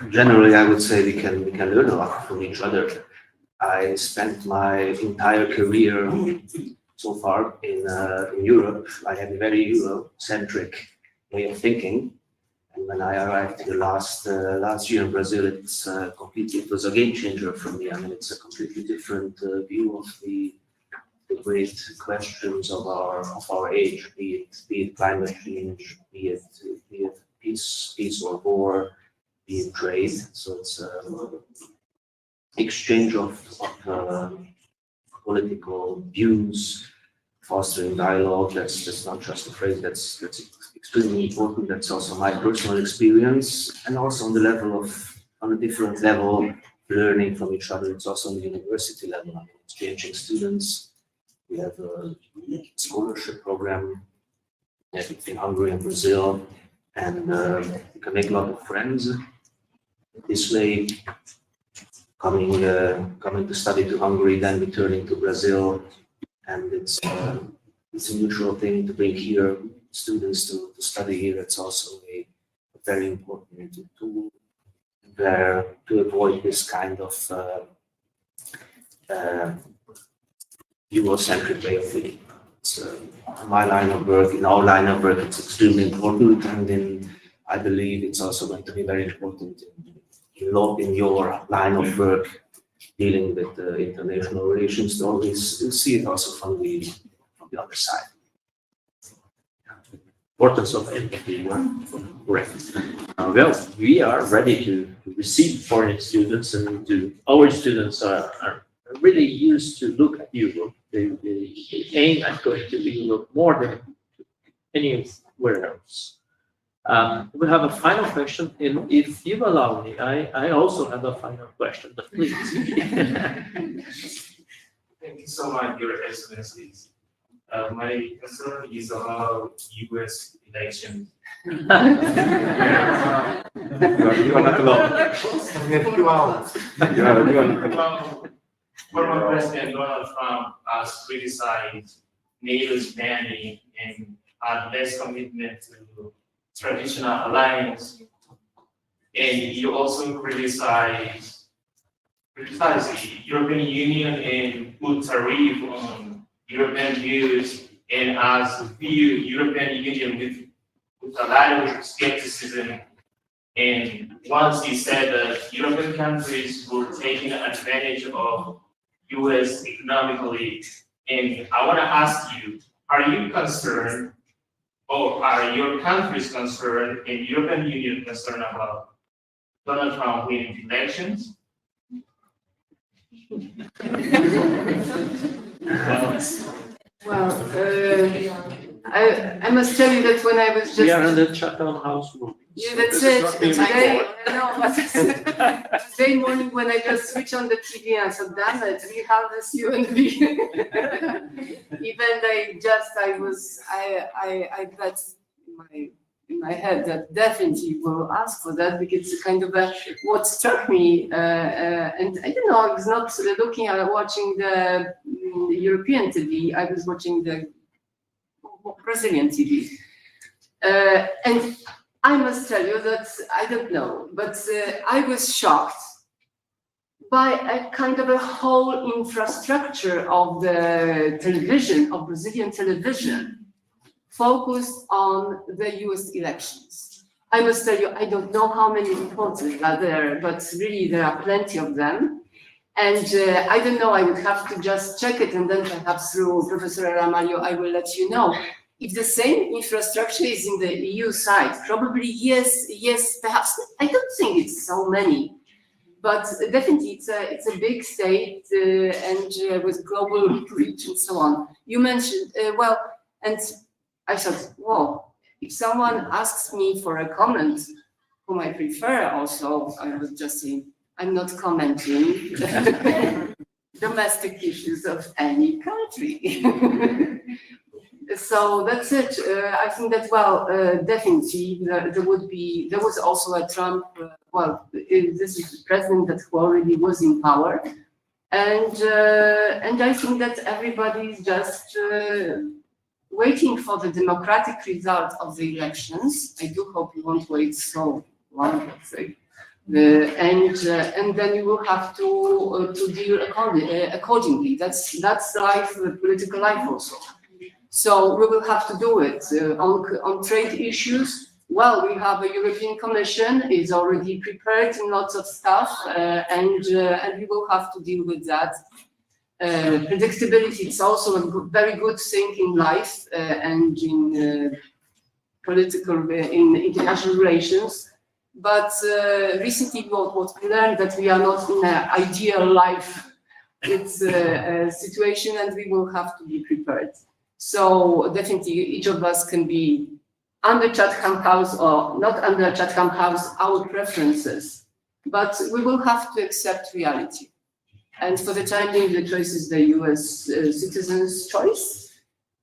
S2: Generally, I would say we can learn a lot from each other. I spent my entire career so far in Europe. I had a very Euro-centric way of thinking. And when I arrived last year in Brazil, it was a game changer for me. I mean, it's a completely different view of the great questions of our age, be it climate change, be it peace or war, be it trade. So it's exchange of political views, fostering dialogue. That's not just a phrase. That's extremely important. That's also my personal experience, and also on a different level, learning from each other. It's also on the university level. I mean, exchanging students. We have a scholarship program in Hungary and Brazil, and you can make a lot of friends this way. Coming to study to Hungary, then returning to Brazil, and it's a mutual thing to bring here students to study here. It's also a very important tool there to avoid this kind of Eurocentric way of thinking. It's my line of work, in our line of work, it's extremely important, and I believe it's also going to be very important in your line of work, dealing with international relations. To always see it also from the other side.
S14: Importance of empathy. Correct. Well, we are ready to receive foreign students, and our students are really used to look at Europe. They aim at going to Europe more than anywhere else. We have a final question, and if you allow me, I also have a final question, but please.
S16: Thank you so much, Your Excellencies. My concern is about U.S. elections.
S9: You are not alone.
S16: Former President Donald Trump has criticized NATO's banning and had less commitment to traditional alliance, and you also criticize the European Union and put tariff on European goods, and as view European Union with a lot of skepticism. And once he said that European countries were taking advantage of US economically, and I want to ask you, are you concerned, or are your countries concerned, and European Union concerned about Donald Trump winning elections?
S3: Well, I must tell you that when I was just...
S14: We are in the Chatham House room.
S3: Yeah, that's it. Today morning when I just switched on the TV, I said, damn it, we have this UNB event. I bet in my head that definitely will ask for that, because it's kind of what struck me, and I don't know, I was not watching the European TV, I was watching the Brazilian TV. And I must tell you that I don't know, but I was shocked by a kind of a whole infrastructure of the television, of Brazilian television, focused on the US elections. I must tell you, I don't know how many reporters are there, but really there are plenty of them. And I don't know, I would have to just check it, and then perhaps through Professor Ramalho, I will let you know. If the same infrastructure is in the EU side, probably yes, perhaps. I don't think it's so many, but definitely it's a big state and with global reach and so on. You mentioned, and I thought, whoa, if someone asks me for a comment, whom I prefer also, I was just saying, I'm not commenting domestic issues of any country. So that's it. I think that, definitely there was also a Trump, this is the president that already was in power. And I think that everybody is just waiting for the democratic result of the elections. I do hope we won't wait so long, let's say. And then you will have to deal accordingly. That's life, political life also. So we will have to do it on trade issues. Well, we have a European Commission is already prepared in lots of stuff, and we will have to deal with that. Predictability is also a very good thing in life and in in international relations. But recently, what we learned that we are not in an ideal life. It's a situation, and we will have to be prepared. So definitely, each of us can be under Chatham House or not under Chatham House, our preferences, but we will have to accept reality. And for the time being, the choice is the US citizens' choice,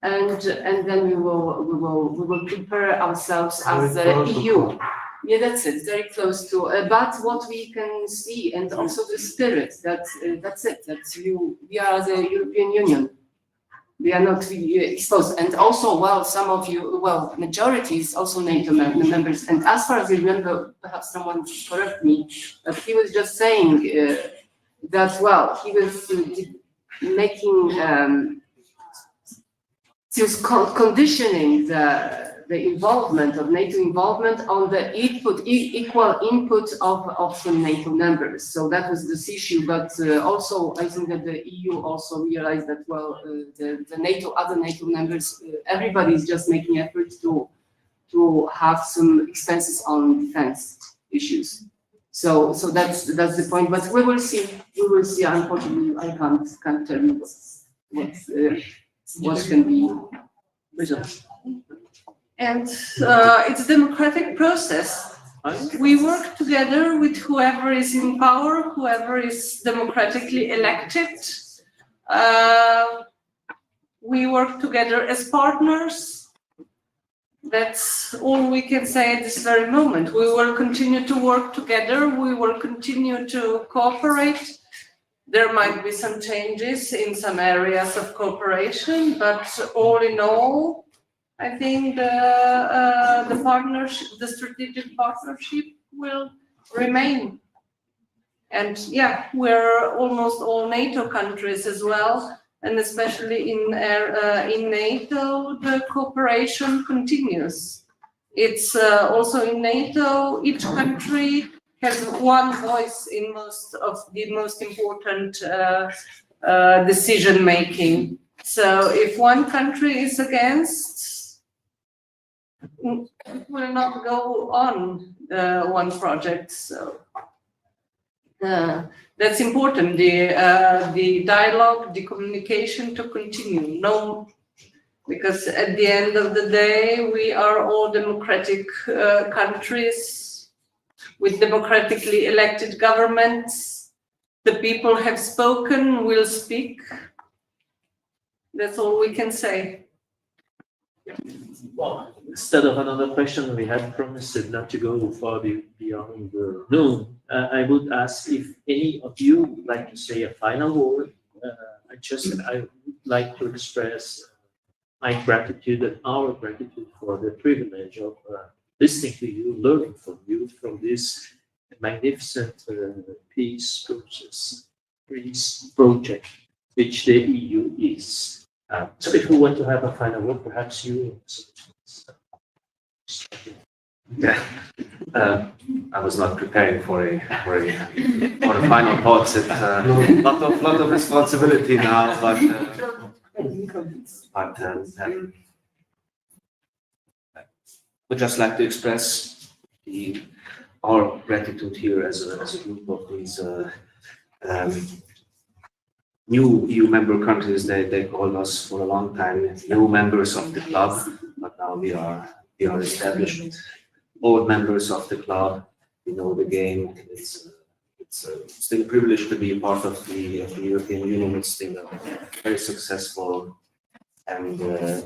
S3: and then we will prepare ourselves as the EU. Yeah, that's it. Very close to. But what we can see, and also the spirit. That's it. That's we are the European Union. We are not really exposed. And also, well, some of you, well, majority is also NATO members. And as far as I remember, perhaps someone correct me, but he was just saying that, well, he was making, he was conditioning the involvement of NATO involvement on the equal input of the NATO members. So that was this issue, but also I think that the EU also realized that, well, the NATO, other NATO members, everybody is just making efforts to have some expenses on defense issues. So that's the point, but we will see. Unfortunately, I can't tell you what can be results.
S4: And it's a democratic process. We work together with whoever is in power, whoever is democratically elected. We work together as partners. That's all we can say at this very moment. We will continue to work together. We will continue to cooperate. There might be some changes in some areas of cooperation, but all in all, I think the partnership, the strategic partnership will remain. And yeah, we're almost all NATO countries as well. And especially in NATO, the cooperation continues. It's also in NATO, each country has one voice in most of the most important decision making. So if one country is against, it will not go on one project. So that's important. The dialogue, the communication to continue. No, because at the end of the day, we are all democratic countries with democratically elected governments. The people have spoken, will speak. That's all we can say.
S14: Well, instead of another question, we had promised not to go far beyond the noon. I would ask if any of you would like to say a final word. I would like to express my gratitude and our gratitude for the privilege of listening to you, learning from you, from this magnificent peace project, which the EU is. So if we want to have a final word, perhaps you.
S2: Yeah, I was not preparing for a final thoughts. It's lot of responsibility now, but would just like to express our gratitude here as a group of these new EU member countries. They called us for a long time new members of the club, but now we are established old members of the club. We know the game. It's still a privilege to be a part of the European Union. It's still a very successful and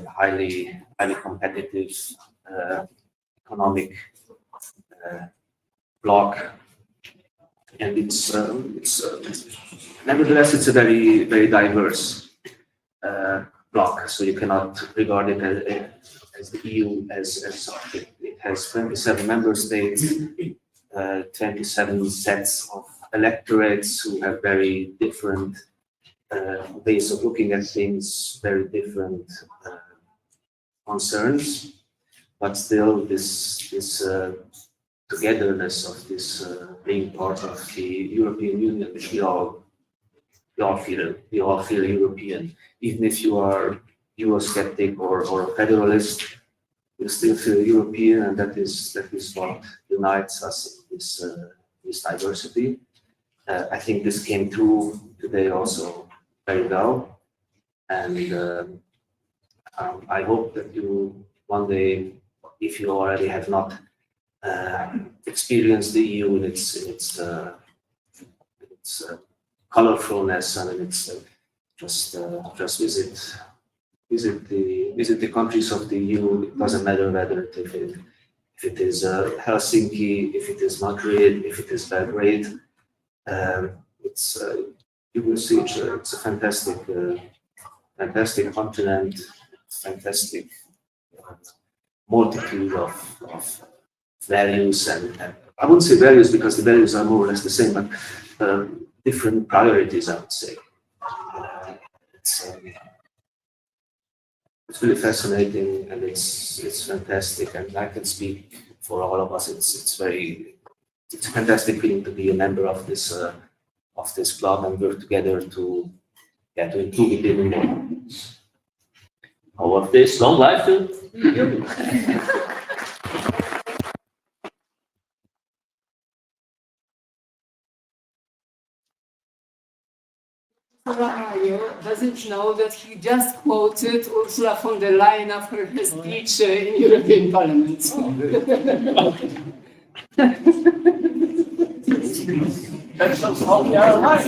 S2: highly competitive economic bloc, and it's nevertheless it's a very diverse bloc. So you cannot regard it as the EU as something. It has 27 member states. 27 sets of electorates who have very different ways of looking at things, very different concerns, but still this togetherness of this being part of the European Union, which we all feel European, even if you are Eurosceptic or a federalist, you still feel European, and that is what unites us in this diversity. I think this came through today also very well, and I hope that you one day, if you already have not experienced the EU in its colorfulness, and it's just visit the countries of the EU. It doesn't matter whether if it is Helsinki, if it is Madrid, if it is Belgrade. You will see it's a fantastic continent, fantastic multitude of values, and I wouldn't say values because the values are more or less the same, but different priorities, I would say. It's really fascinating, and it's fantastic, and I can speak for all of us. It's a fantastic feeling to be a member of this club and work together to improve it even more.
S14: All of this, long life to you.
S3: Doesn't know that he just quoted Ursula von der Leyen after her speech in European Parliament.
S8: That shows how we are alive.